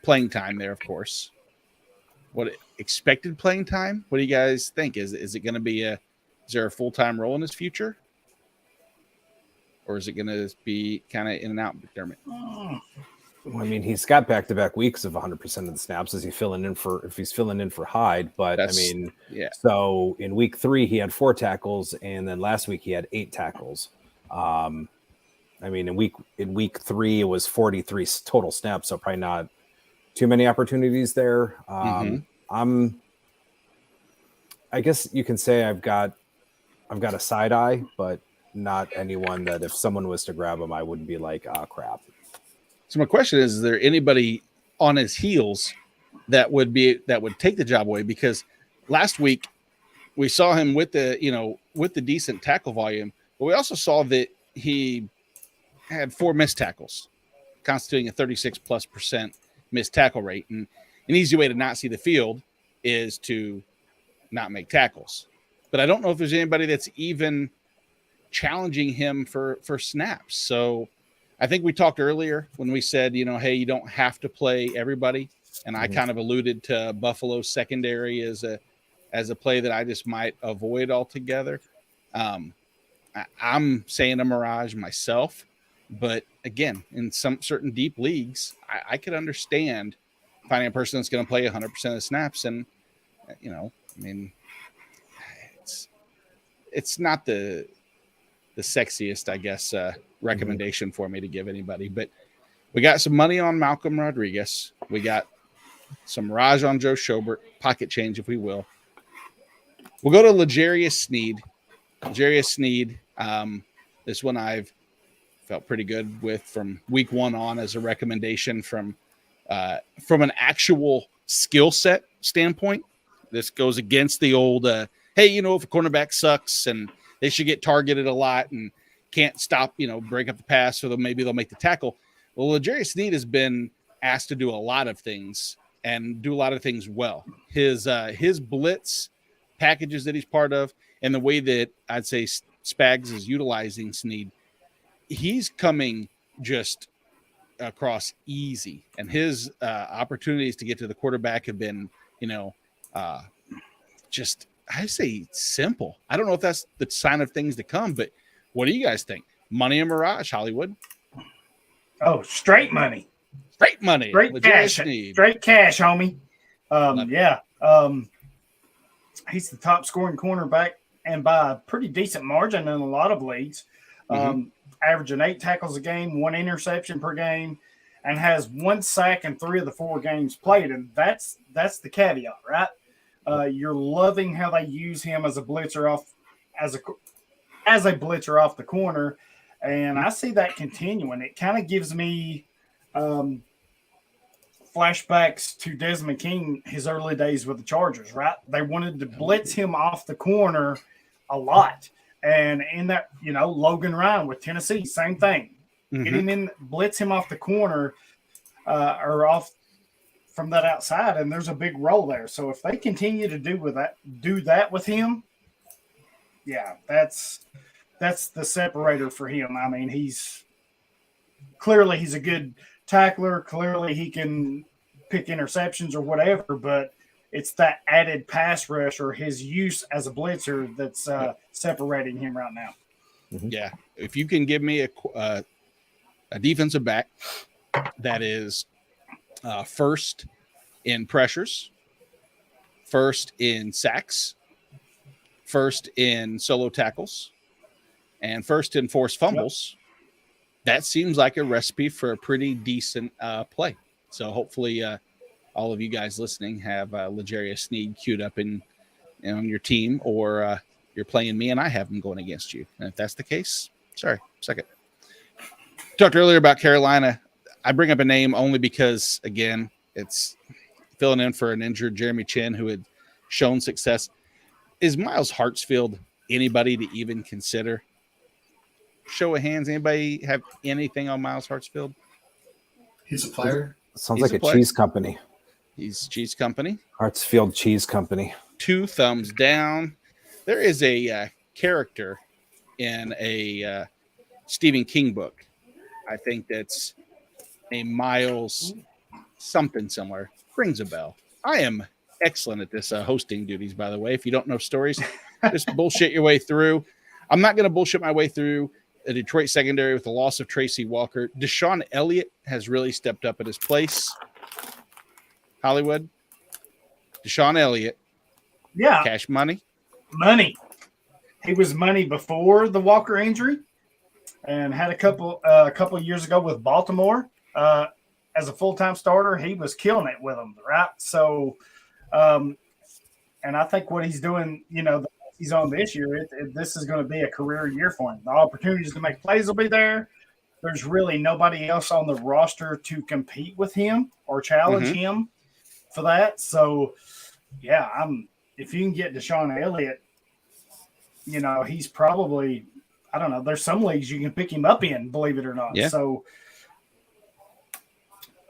playing time there, of course. What expected playing time? What do you guys think? Is it going to be is there a full-time role in his future? Or is it going to be kind of in and out, McDermott? I mean, he's got back-to-back weeks of 100% of the snaps. If he's filling in for Hyde, but So in week 3 he had 4 tackles, and then last week he had 8 tackles. In week 3 it was 43 total snaps, so probably not too many opportunities there. I guess you can say I've got a side eye, but not anyone that if someone was to grab him, I wouldn't be like, crap. So my question is there anybody on his heels that would take the job away? Because last week we saw him with the decent tackle volume, but we also saw that he had 4 missed tackles, constituting a 36+% missed tackle rate. And an easy way to not see the field is to not make tackles. But I don't know if there's anybody that's even challenging him for snaps. So I think we talked earlier when we said, hey, you don't have to play everybody. And I kind of alluded to Buffalo's secondary as a play that I just might avoid altogether. I'm saying a Mirage myself, but again, in some certain deep leagues, I could understand finding a person that's going to play 100% of the snaps. And, it's not the sexiest, I guess, recommendation for me to give anybody, but we got some money on Malcolm Rodriguez. We got some Mirage on Joe Schobert, pocket change, if we will. We'll go to L'Jarius Sneed. This one I've felt pretty good with from week 1 on as a recommendation from an actual skill set standpoint. This goes against the old, hey, if a cornerback sucks and they should get targeted a lot and can't stop, break up the pass, so maybe they'll make the tackle. Well, L'Jarius Sneed has been asked to do a lot of things and do a lot of things well. His blitz packages that he's part of and the way that I'd say Spags is utilizing Sneed, he's coming just across easy. And his opportunities to get to the quarterback have been, just, I say simple. I don't know if that's the sign of things to come, but what do you guys think? Money and Mirage, Hollywood? Oh, straight money. Straight money. Straight cash. Straight cash, homie. He's the top scoring cornerback, and by a pretty decent margin in a lot of leagues. Averaging 8 tackles a game, 1 interception per game, and has 1 sack in 3 of the 4 games played. And that's the caveat, right? You're loving how they use him as a blitzer as a blitzer off the corner, and I see that continuing. It kind of gives me flashbacks to Desmond King, his early days with the Chargers, right? They wanted to blitz him off the corner a lot. And in that, Logan Ryan with Tennessee, same thing. Get him in, blitz him off the corner or off from that outside, and there's a big role there. So if they continue to do that with him, yeah, that's the separator for him. I mean, he's a good tackler. Clearly he can pick interceptions or whatever, but it's that added pass rush or his use as a blitzer that's separating him right now. Yeah. If you can give me a defensive back that is first in pressures, first in sacks, first in solo tackles, and first in forced fumbles, that seems like a recipe for a pretty decent play. So hopefully all of you guys listening have L'Jarius Sneed queued up on your team, or you're playing me and I have him going against you. And if that's the case, sorry, second. Talked earlier about Carolina. I bring up a name only because, again, it's filling in for an injured Jeremy Chin who had shown success. Is Miles Hartsfield anybody to even consider? Show of hands, anybody have anything on Miles Hartsfield? He's a player. Sounds like a cheese company. He's cheese company. Hartsfield Cheese Company. 2 thumbs down. There is a character in a Stephen King book. I think that's a Miles something similar. Rings a bell. I am excellent at this hosting duties, by the way. If you don't know stories, just bullshit your way through. I'm not going to bullshit my way through a Detroit secondary with the loss of Tracy Walker. Deshaun Elliott has really stepped up at his place. Hollywood, Deshaun Elliott. Yeah. Cash money. Money. He was money before the Walker injury and had a couple years ago with Baltimore as a full-time starter. He was killing it with them, right? So, and I think what he's doing, he's on this year, this is going to be a career year for him. The opportunities to make plays will be there. There's really nobody else on the roster to compete with him or challenge him for that. So, yeah, if you can get Deshaun Elliott, he's probably, I don't know, there's some leagues you can pick him up in, believe it or not. Yeah. So,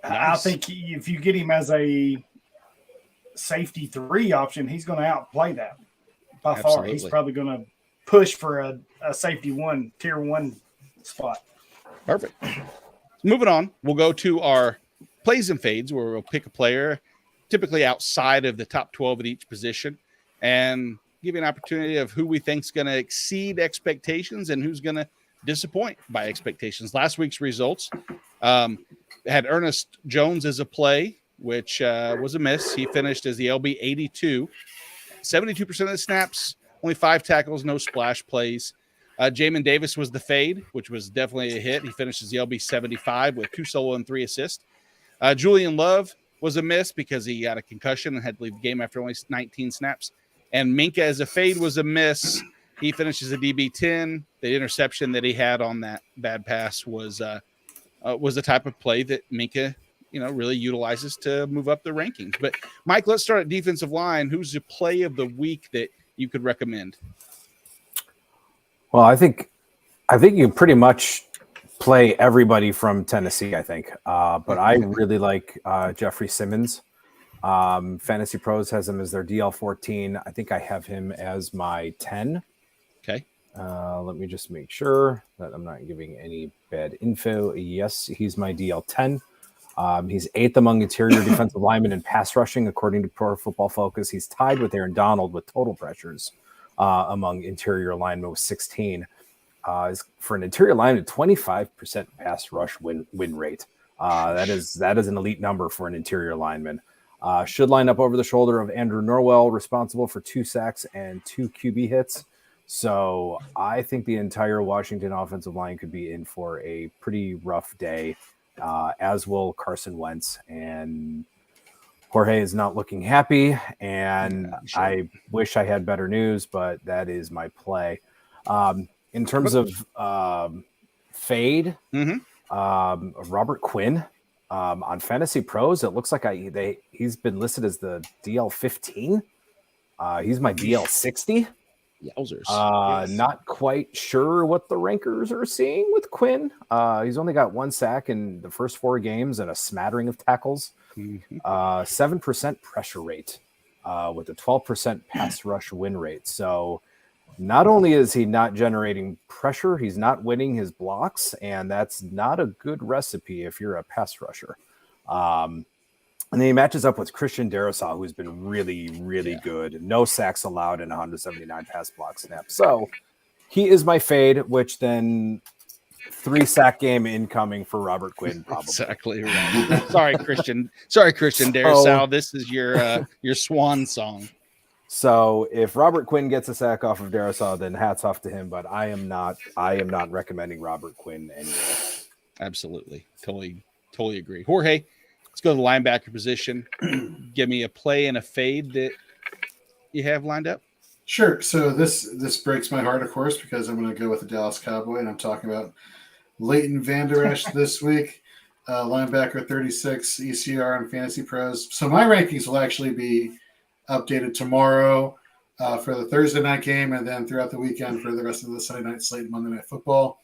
nice. I think if you get him as a safety 3 option, he's going to outplay that by far. He's probably going to push for a safety 1, tier 1 spot. Perfect. Moving on, we'll go to our plays and fades where we'll pick a player typically outside of the top 12 at each position and give you an opportunity of who we think is going to exceed expectations and who's going to disappoint by expectations. Last week's results had Ernest Jones as a play, which was a miss. He finished as the LB 82, 72% of the snaps, only 5 tackles, no splash plays. Jamin Davis was the fade, which was definitely a hit. He finishes the LB 75 with 2 solo and 3 assists. Julian Love was a miss because he got a concussion and had to leave the game after only 19 snaps. And Minka as a fade was a miss. He finishes a DB 10. The interception that he had on that bad pass was the type of play that Minka, really utilizes to move up the rankings. But Mike, let's start at defensive line. Who's the play of the week that you could recommend? Well, I think you pretty much play everybody from Tennessee, I think. But I really like Jeffrey Simmons. Fantasy Pros has him as their DL 14. I think I have him as my 10. Okay. Let me just make sure that I'm not giving any bad info. Yes, he's my DL 10. He's 8th among interior defensive linemen in pass rushing, according to Pro Football Focus. He's tied with Aaron Donald with total pressures among interior linemen with 16. For an interior lineman, 25% pass rush win rate. That is an elite number for an interior lineman. Should line up over the shoulder of Andrew Norwell, responsible for 2 sacks and 2 QB hits. So I think the entire Washington offensive line could be in for a pretty rough day, as will Carson Wentz. And Jorge is not looking happy, and sure. I wish I had better news, but that is my play. In terms of fade, Robert Quinn on Fantasy Pros, it looks like he's been listed as the DL 15. He's my DL 60. Yowzers. Yes. Not quite sure what the rankers are seeing with Quinn. He's only got 1 sack in the first 4 games and a smattering of tackles. 7% pressure rate with a 12% pass rush win rate. So not only is he not generating pressure, he's not winning his blocks, and that's not a good recipe if you're a pass rusher. And then he matches up with Christian Darrisaw, who's been really, really good. No sacks allowed in 179 pass block snaps. So he is my fade, which then 3 sack game incoming for Robert Quinn, probably. Exactly right. Sorry, Christian Darrisaw. This is your swan song. So if Robert Quinn gets a sack off of Darrisaw, then hats off to him. But I am not recommending Robert Quinn anyway. Absolutely, totally agree. Jorge, let's go to the linebacker position. Give me a play and a fade that you have lined up. Sure. So this breaks my heart, of course, because I'm going to go with the Dallas Cowboy, and I'm talking about Leighton Vander Esch this week, linebacker 36 ECR on Fantasy Pros. So my rankings will actually be updated tomorrow for the Thursday night game, and then throughout the weekend for the rest of the Sunday night slate and Monday Night Football.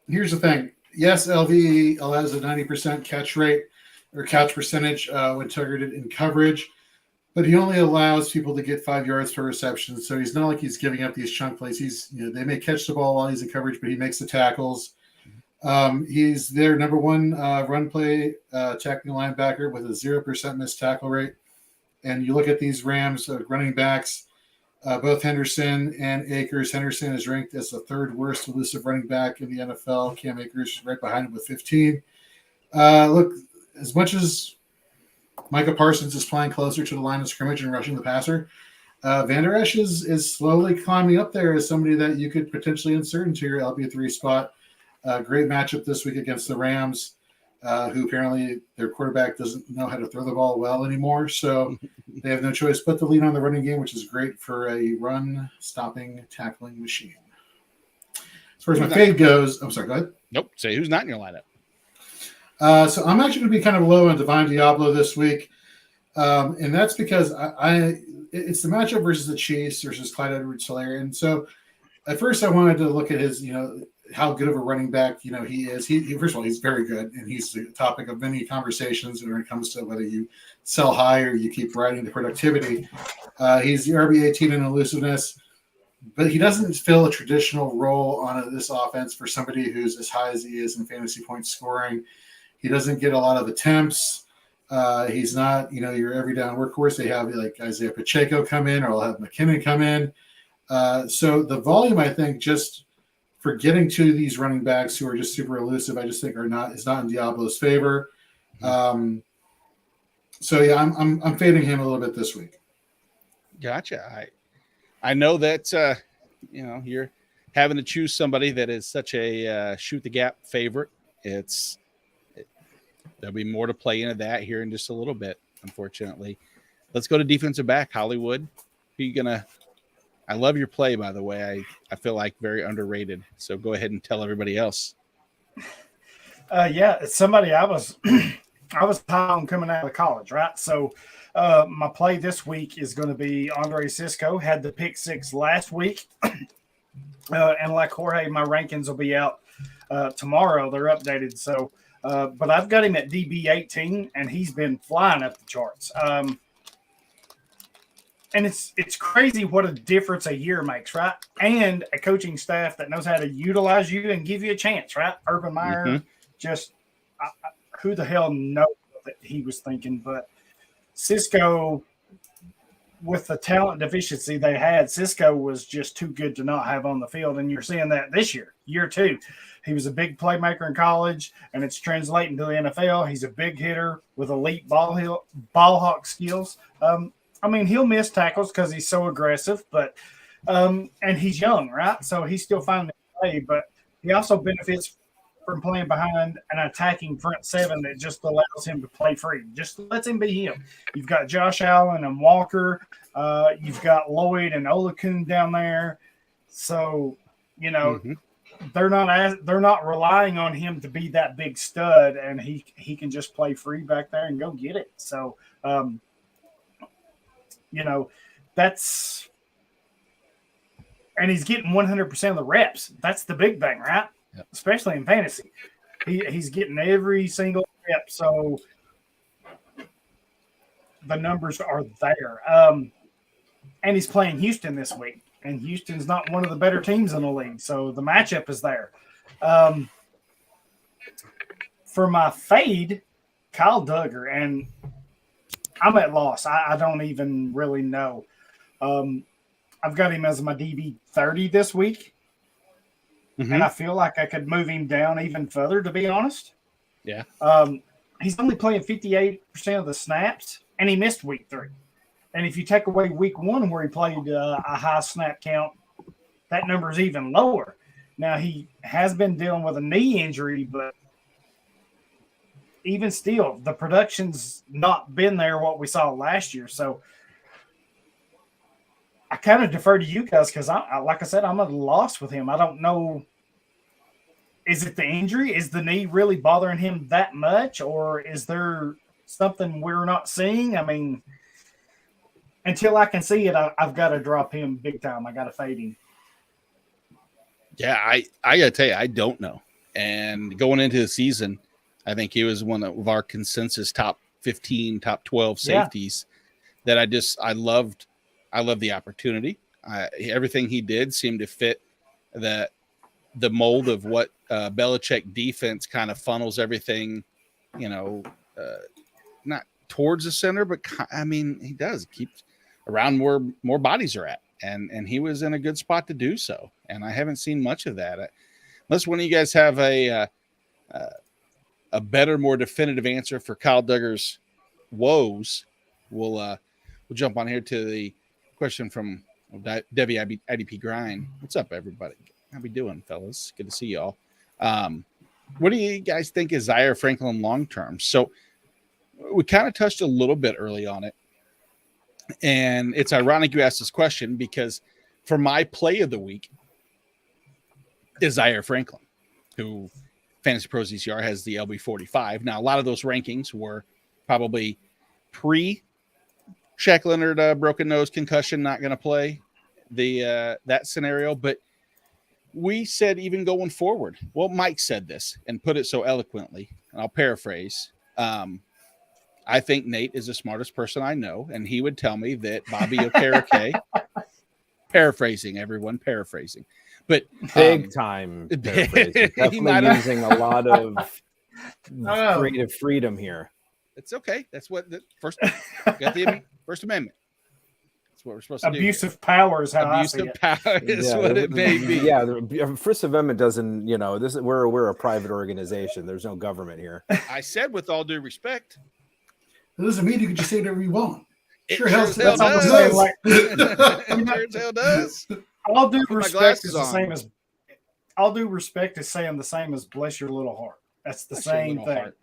Here's the thing. Yes, LV allows a 90% catch rate or catch percentage when targeted in coverage, but he only allows people to get 5 yards per reception. So he's not like he's giving up these chunk plays. They may catch the ball while he's in coverage, but he makes the tackles. He's their number 1 run play tackling linebacker with a 0% missed tackle rate. And you look at these Rams running backs, both Henderson and Akers. Henderson is ranked as the 3rd worst elusive running back in the NFL. Cam Akers right behind him with 15. Look, as much as Micah Parsons is playing closer to the line of scrimmage and rushing the passer, Vander Esch is slowly climbing up there as somebody that you could potentially insert into your LB3 spot. Great matchup this week against the Rams, who apparently their quarterback doesn't know how to throw the ball well anymore. So they have no choice but to lean on the running game, which is great for a run-stopping, tackling machine. As far as my fade goes, I'm sorry, go ahead. Nope. Say who's not in your lineup. So I'm actually going to be kind of low on Divine Diablo this week. And that's because it's the matchup versus the Chiefs versus Clyde Edwards-Helaire. And so at first I wanted to look at his, how good of a running back, he is. He first of all, he's very good, and he's the topic of many conversations when it comes to whether you sell high or you keep riding the productivity. He's the RB18 in elusiveness, but he doesn't fill a traditional role on this offense for somebody who's as high as he is in fantasy points scoring. He doesn't get a lot of attempts. He's not, your every down workhorse. They have like Isaiah Pacheco come in, or I'll have McKinnon come in. So the volume, I think, just for getting to these running backs who are just super elusive, I just think is not in Diablo's favor. So yeah, I'm fading him a little bit this week. Gotcha. I know that you're having to choose somebody that is such a shoot the gap favorite. There'll be more to play into that here in just a little bit, unfortunately. Let's go to defensive back, Hollywood. Who you gonna? I love your play, by the way. I feel like very underrated. So go ahead and tell everybody else. Yeah, it's somebody I was high on coming out of college, right? So my play this week is going to be Andre Cisco. Had the pick 6 last week. And like Jorge, my rankings will be out tomorrow. They're updated. So, but I've got him at DB 18, and he's been flying up the charts. And it's crazy what a difference a year makes, right? And a coaching staff that knows how to utilize you and give you a chance, right? Urban Meyer, just who the hell knows what he was thinking. But Cisco with the talent deficiency they had, Cisco was just too good to not have on the field. And you're seeing that this year 2. He was a big playmaker in college, and it's translating to the NFL. He's a big hitter with elite ball hawk skills. I mean, he'll miss tackles because he's so aggressive, but and he's young, right? So he's still finding the play, but he also benefits from playing behind an attacking front 7 that just allows him to play free. Just lets him be him. You've got Josh Allen and Walker. You've got Lloyd and Olakun down there. So, you know, they're not relying on him to be that big stud, and he can just play free back there and go get it. So, you know, that's – and he's getting 100% of the reps. That's the big thing, right? Yep. Especially in fantasy. He's getting every single rep, so the numbers are there. And he's playing Houston this week, and Houston's not one of the better teams in the league, so the matchup is there. For my fade, Kyle Duggar, and I'm at loss. I don't even really know. I've got him as my DB 30 this week, and I feel like I could move him down even further, to be honest. Yeah. He's only playing 58% of the snaps, and he missed week 3. And if you take away week 1 where he played a high snap count, that number is even lower. Now, he has been dealing with a knee injury, but even still, the production's not been there what we saw last year. So I kind of defer to you guys because, like I said, I'm at a loss with him. I don't know. Is it the injury? Is the knee really bothering him that much? Or is there something we're not seeing? I mean, until I can see it, I've got to drop him big time. I got to fade him. Yeah, I got to tell you, I don't know. And going into the season, I think he was one of our consensus top 15, top 12 safeties that I loved. I love the opportunity. Everything he did seemed to fit the mold of what Belichick defense kind of funnels everything, not towards the center, but I mean, he does keep around where more bodies are at. And he was in a good spot to do so. And I haven't seen much of that. Unless one of you guys have a better, more definitive answer for Kyle Duggar's woes, we'll jump on here to the question from Debbie IDP Grind. What's up, everybody? How we doing, fellas? Good to see y'all. What do you guys think is Zaire Franklin long term? So we kind of touched a little bit early on it, and it's ironic you asked this question because for my play of the week is Zaire Franklin, who Fantasy Pros ECR has the LB45. Now, a lot of those rankings were probably pre Shaq Leonard broken nose concussion, not going to play that scenario. But we said even going forward, well, Mike said this and put it so eloquently, and I'll paraphrase. I think Nate is the smartest person I know, and he would tell me that Bobby Okereke, paraphrasing, but big time paraphrasing. Definitely using a lot of creative freedom here. It's okay. That's what the first got the First Amendment. That's what we're supposed to do. Abusive power is how I see it. Abuse of power is what it may be. Yeah, the First Amendment doesn't. This is we're a private organization. There's no government here. I said with all due respect. It doesn't mean you can just say whatever you want. Sure as hell does. Sure as hell does. All due respect is the same as. All due respect is saying the same as bless your little heart. That's the same thing. Heart.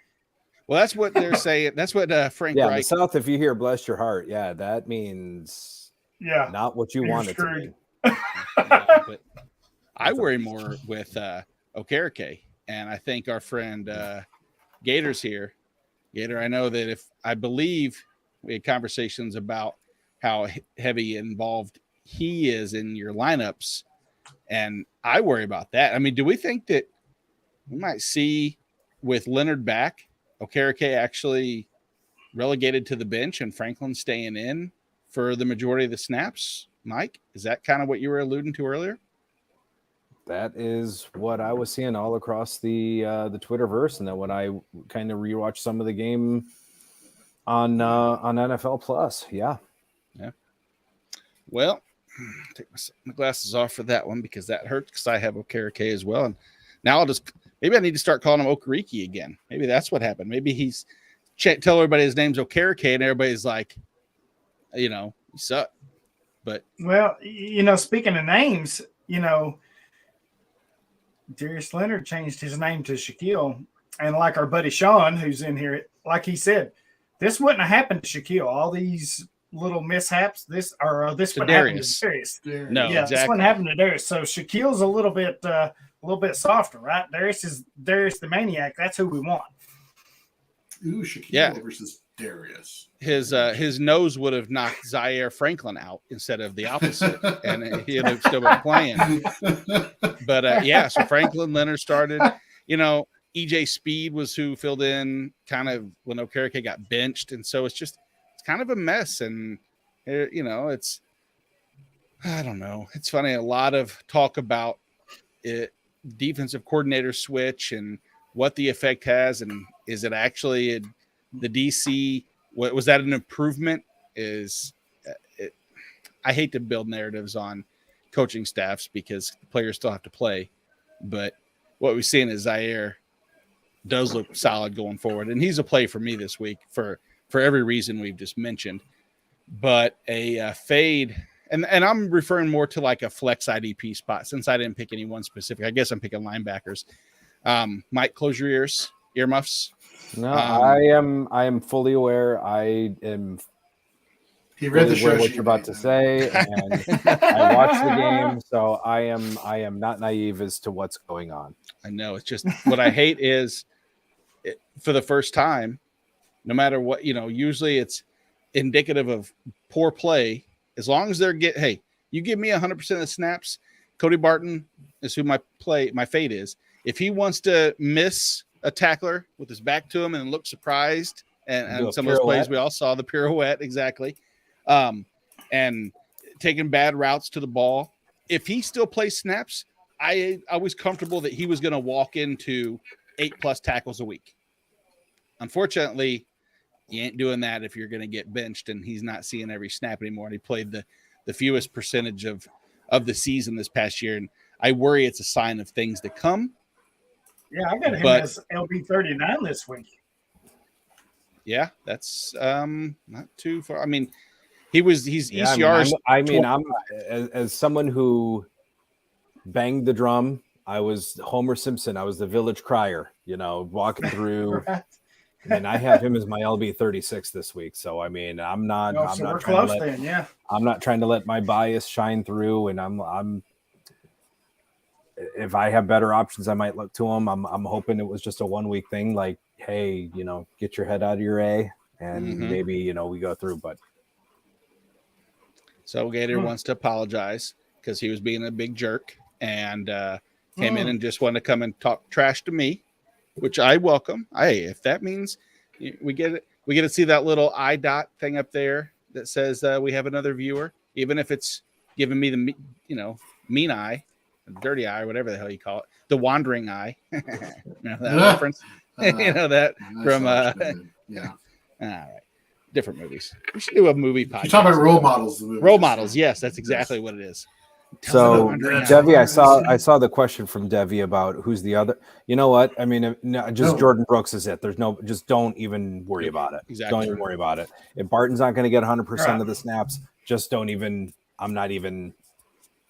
Well, that's what they're saying. That's what Frank. Yeah, Reich. in the South, if you hear "bless your heart," that means not what you want it to be. But I worry more with Okereke, and I think our friend Gator's here. Gator, I know that I believe we had conversations about how heavy involved he is in your lineups, and I worry about that. I mean, do we think that we might see with Leonard back, Okereke actually relegated to the bench and Franklin staying in for the majority of the snaps? Mike, is that kind of what you were alluding to earlier? That is what I was seeing all across the Twitterverse, and then when I kind of rewatched some of the game on NFL Plus, yeah. Well, take my glasses off for that one because that hurts because I have Okereke as well. And now maybe I need to start calling him Okereke again. Maybe that's what happened. Maybe he's tell everybody his name's Okereke and everybody's like, you suck. But well, speaking of names, Darius Leonard changed his name to Shaquille. And like our buddy Sean, who's in here, like he said, this wouldn't have happened to Shaquille. All these little mishaps, this wouldn't happen to Darius. No, yeah, exactly. This wouldn't happen to Darius. So Shaquille's a little bit softer, right? Darius the maniac. That's who we want. Ooh, Shaquille versus Darius. His nose would have knocked Zaire Franklin out instead of the opposite, and he'd have still been playing. But so Franklin Leonard started. EJ Speed was who filled in kind of when Okereke got benched, and so it's kind of a mess. And it's I don't know. It's funny. A lot of talk about it, defensive coordinator switch and what the effect has, and is it actually the DC? Was that an improvement? I hate to build narratives on coaching staffs because the players still have to play, but what we've seen is Zaire does look solid going forward, and he's a play for me this week for every reason we've just mentioned. But a fade, and I'm referring more to like a flex IDP spot since I didn't pick any one specific. I guess I'm picking linebackers. Mike, close your earmuffs. No, I am fully aware. I am. He read the show. What you're about to say, and I watched the game, so I am not naive as to what's going on. I know. It's just what I hate is for the first time, no matter what, usually it's indicative of poor play. As long as you give me 100% of the snaps, Cody Barton is who my fade is. If he wants to miss a tackler with his back to him and look surprised, and some of those plays we all saw, the pirouette, exactly, and taking bad routes to the ball, if he still plays snaps, I was comfortable that he was going to walk into 8+ tackles a week. Unfortunately, you ain't doing that if you're going to get benched, and he's not seeing every snap anymore. And he played the fewest percentage of the season this past year, and I worry it's a sign of things to come. Yeah, I got him as LB 39 this week. Yeah, that's not too far. I mean, he's ECR's. I'm as someone who banged the drum. I was Homer Simpson. I was the village crier, walking through. Right. And I have him as my LB 36 this week. So I'm not. Oh, so we're close then, yeah. I'm not trying to let my bias shine through, and I'm. If I have better options, I might look to them. I'm hoping it was just a 1 week thing. Like, hey, get your head out of your A, and maybe we go through. But so Gator wants to apologize because he was being a big jerk and came in and just wanted to come and talk trash to me, which I welcome. If that means we get it, we get to see that little eye dot thing up there that says we have another viewer, even if it's giving me the mean eye. Dirty eye, or whatever the hell you call it, the wandering eye. That reference. That from yeah. All right, different movies. We should do a movie podcast. You're talking about role models. Role models, yes, that's exactly what it is. So, Devi, I saw the question from Devi about who's the other. You know what? I mean, Jordan Brooks is it. There's just don't even worry about it. Exactly. Don't even worry about it. If Barton's not going to get 100% of the snaps, just don't even. I'm not even.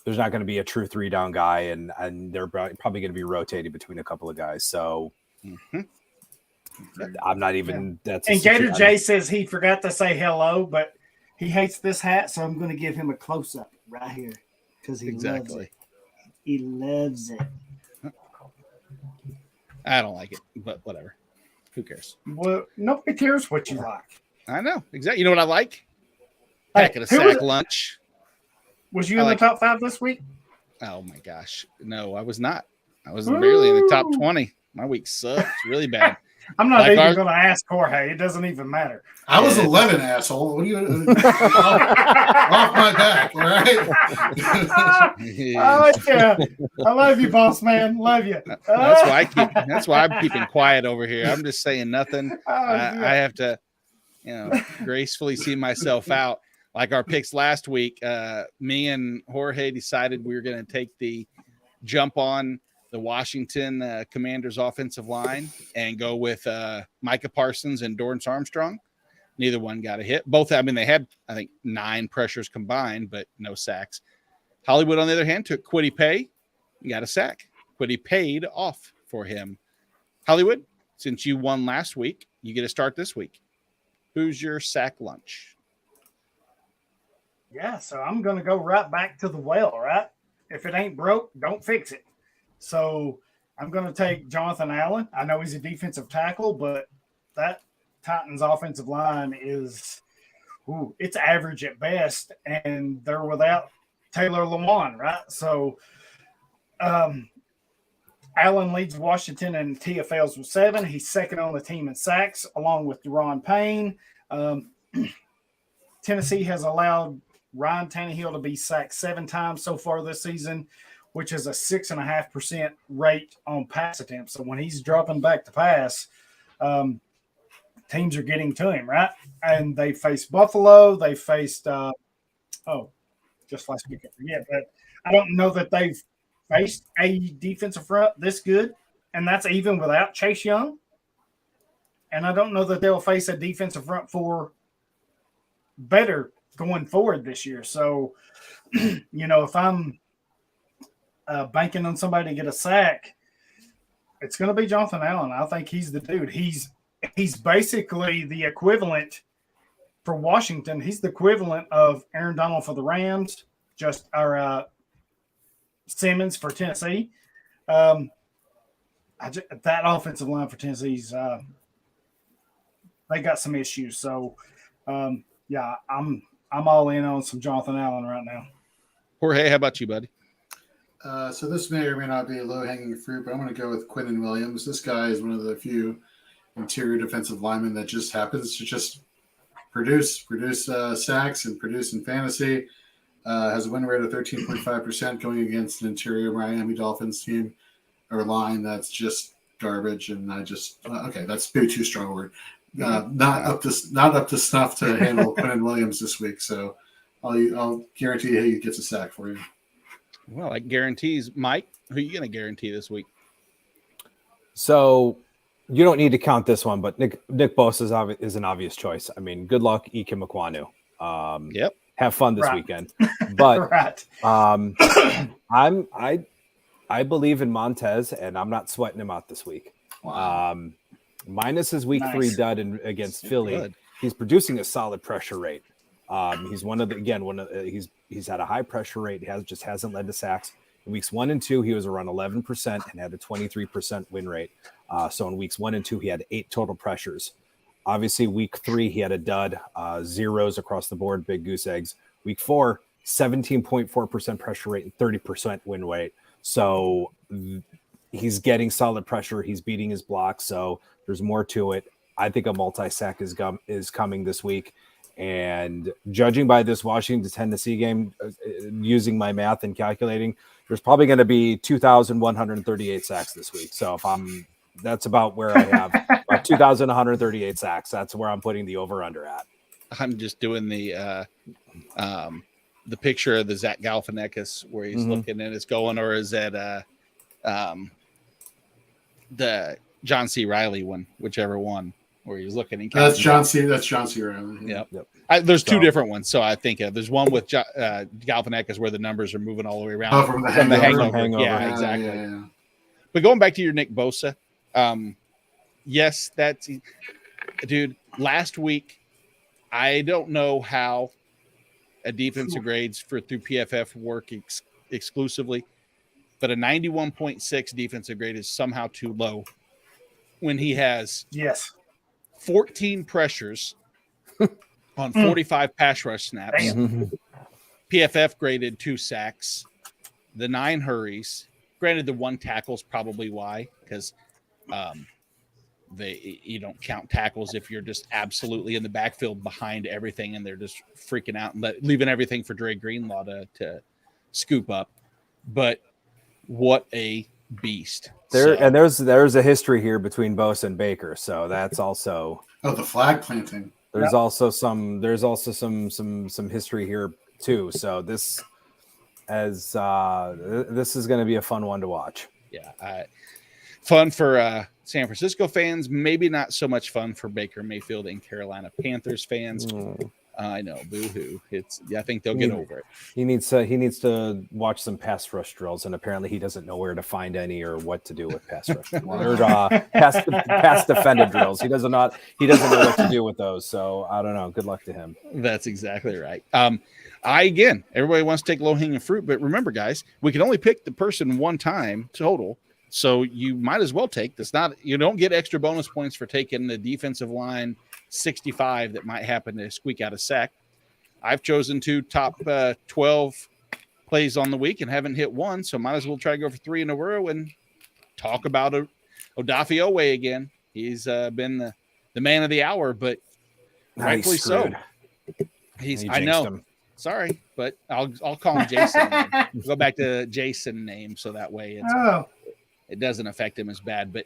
There's not going to be a true 3-down guy, and they're probably going to be rotating between a couple of guys. So I'm not even. That's and Gator J says he forgot to say hello, but he hates this hat, so I'm going to give him a close up right here because he loves it. He loves it. I don't like it, but whatever. Who cares? Well, nobody cares what you like. I know exactly. You know what I like? Pack of a sack lunch. Was you in the top 5 this week? Oh my gosh. No, I was not. I was barely in the top 20. My week sucked really bad. I'm not even going to ask Jorge. It doesn't even matter. I was 11, asshole. What are you off my back, all right? Oh yeah, I love you, boss man. Love you. That's why I'm keeping quiet over here. I'm just saying nothing. I have to, gracefully see myself out. like our picks last week, me and Jorge decided we were going to take the jump on the Washington Commanders offensive line and go with Micah Parsons and Dorrance Armstrong. Neither one got a hit. Both, I mean, they had, I think, 9 pressures combined, but no sacks. Hollywood, on the other hand, took Kwity Paye and got a sack. Kwity paid off for him. Hollywood, since you won last week, you get a start this week. Who's your sack lunch? Yeah, so I'm going to go right back to the well, right? If it ain't broke, don't fix it. So I'm going to take Jonathan Allen. I know he's a defensive tackle, but that Titans offensive line is, it's average at best, and they're without Taylor Lewan, right? So Allen leads Washington in TFLs with 7. He's second on the team in sacks, along with Deron Payne. Tennessee has allowed Ryan Tannehill to be sacked 7 times so far this season, which is a 6.5% rate on pass attempts. So when he's dropping back to pass, teams are getting to him, right? And they faced Buffalo. They faced, just last week, I forget. But I don't know that they've faced a defensive front this good, and that's even without Chase Young. And I don't know that they'll face a defensive front for better going forward this year. So, if I'm banking on somebody to get a sack, it's going to be Jonathan Allen. I think he's the dude. He's basically the equivalent for Washington. He's the equivalent of Aaron Donald for the Rams, just our Simmons for Tennessee. That offensive line for Tennessee's they got some issues. So, I'm all in on some Jonathan Allen right now. Jorge, how about you, buddy? So this may or may not be a low-hanging fruit, but I'm going to go with Quinnen Williams. This guy is one of the few interior defensive linemen that just happens to just produce sacks and produce in fantasy. Has a win rate of 13.5% going against an interior Miami Dolphins team or line that's just garbage. And that's maybe too strong a word. Not up to snuff to handle Quinnen Williams this week. So I'll guarantee he gets a sack for you. Well, like guarantees. Mike, who are you going to guarantee this week? So you don't need to count this one, but Nick Bosa is an obvious choice. I mean, good luck, Ike Mekwonu. Yep. Have fun this weekend. But I believe in Montez, and I'm not sweating him out this week. Wow. Minus his week 3 dud against Philly, good. He's producing a solid pressure rate. He's he's had a high pressure rate. He hasn't led to sacks. In weeks 1 and 2, he was around 11% and had a 23% win rate. So in weeks 1 and 2, he had 8 total pressures. Obviously, week 3, he had a dud, 0s across the board, big goose eggs. Week 4, 17.4% pressure rate and 30% win rate. So he's getting solid pressure. He's beating his blocks. So there's more to it. I think a multi-sack is coming this week. And judging by this Washington-Tennessee game, using my math and calculating, there's probably going to be 2,138 sacks this week. So that's about where I have 2,138 sacks. That's where I'm putting the over/under at. I'm just doing the picture of the Zach Galifianakis where he's looking and it's going, or is that the John C. Riley one, whichever one, where he's looking and That's John C. Riley. Yep. There's 2 different ones. So I think there's one with Galifianakis where the numbers are moving all the way around from the hangover. Yeah, exactly. Yeah. But going back to your Nick Bosa, yes, that's dude. Last week, I don't know how a defensive grades through PFF work exclusively, but a 91.6 defensive grade is somehow too low when he has 14 pressures on 45 pass rush snaps. PFF graded 2 sacks, the 9 hurries. Granted, the 1 tackle is probably why, because you don't count tackles if you're just absolutely in the backfield behind everything and they're just freaking out and leaving everything for Dre Greenlaw to scoop up. But what a beast! There's a history here between Bosa and Baker, so that's also the flag planting. There's also some history here too. So this is going to be a fun one to watch. Yeah, fun for San Francisco fans. Maybe not so much fun for Baker Mayfield and Carolina Panthers fans. I know, boo-hoo. I think they'll get over it. He needs to watch some pass rush drills, and apparently he doesn't know where to find any or what to do with pass rush or pass defended drills. He doesn't know what to do with those. So I don't know. Good luck to him. That's exactly right. Everybody wants to take low-hanging fruit, but remember, guys, we can only pick the person one time total. So you might as well take this. You don't get extra bonus points for taking the defensive line 65 that might happen to squeak out a sack. I've chosen to top 12 plays on the week and haven't hit one, so might as well try to go for 3 in a row and talk about Odafe Owe again. He's been the man of the hour, but rightfully so. I know. Him. Sorry, but I'll call him Jason. Go back to Jason name, so that way it doesn't affect him as bad. But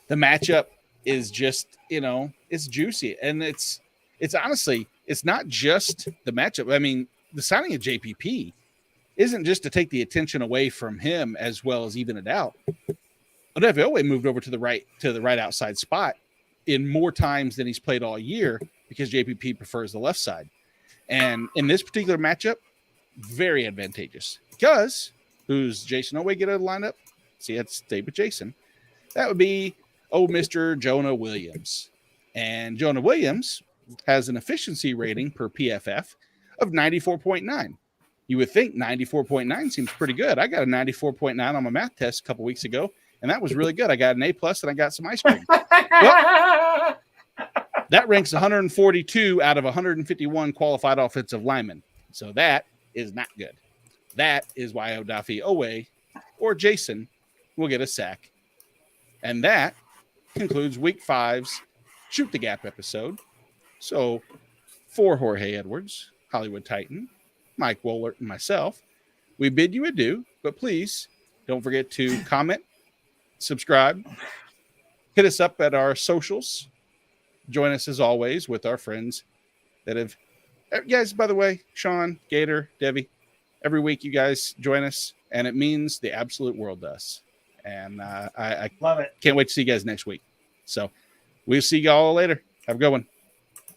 the matchup is just, it's juicy. And it's honestly, it's not just the matchup. I mean, the signing of JPP isn't just to take the attention away from him as well as even it out. Odafe Owe moved over to the right outside spot in more times than he's played all year because JPP prefers the left side. And in this particular matchup, very advantageous because who's Jason Owe get a lineup? See, let's stay with Jason. That would be Mr. Jonah Williams. And Jonah Williams has an efficiency rating per PFF of 94.9. You would think 94.9 seems pretty good. I got a 94.9 on my math test a couple weeks ago, and that was really good. I got an A+ and I got some ice cream. Well, that ranks 142 out of 151 qualified offensive linemen. So that is not good. That is why Odafe Owe or Jason will get a sack. And that concludes Week 5's Shoot the Gap episode. So for Jorge Edwards, Hollywood Titan, Mike Wohlert, and myself, we bid you adieu, but please don't forget to comment, subscribe, hit us up at our socials. Join us as always with our friends that have, guys, by the way, Sean, Gator, Debbie, every week you guys join us, and it means the absolute world to us. And I love it. Can't wait to see you guys next week. So we'll see you all later. Have a good one.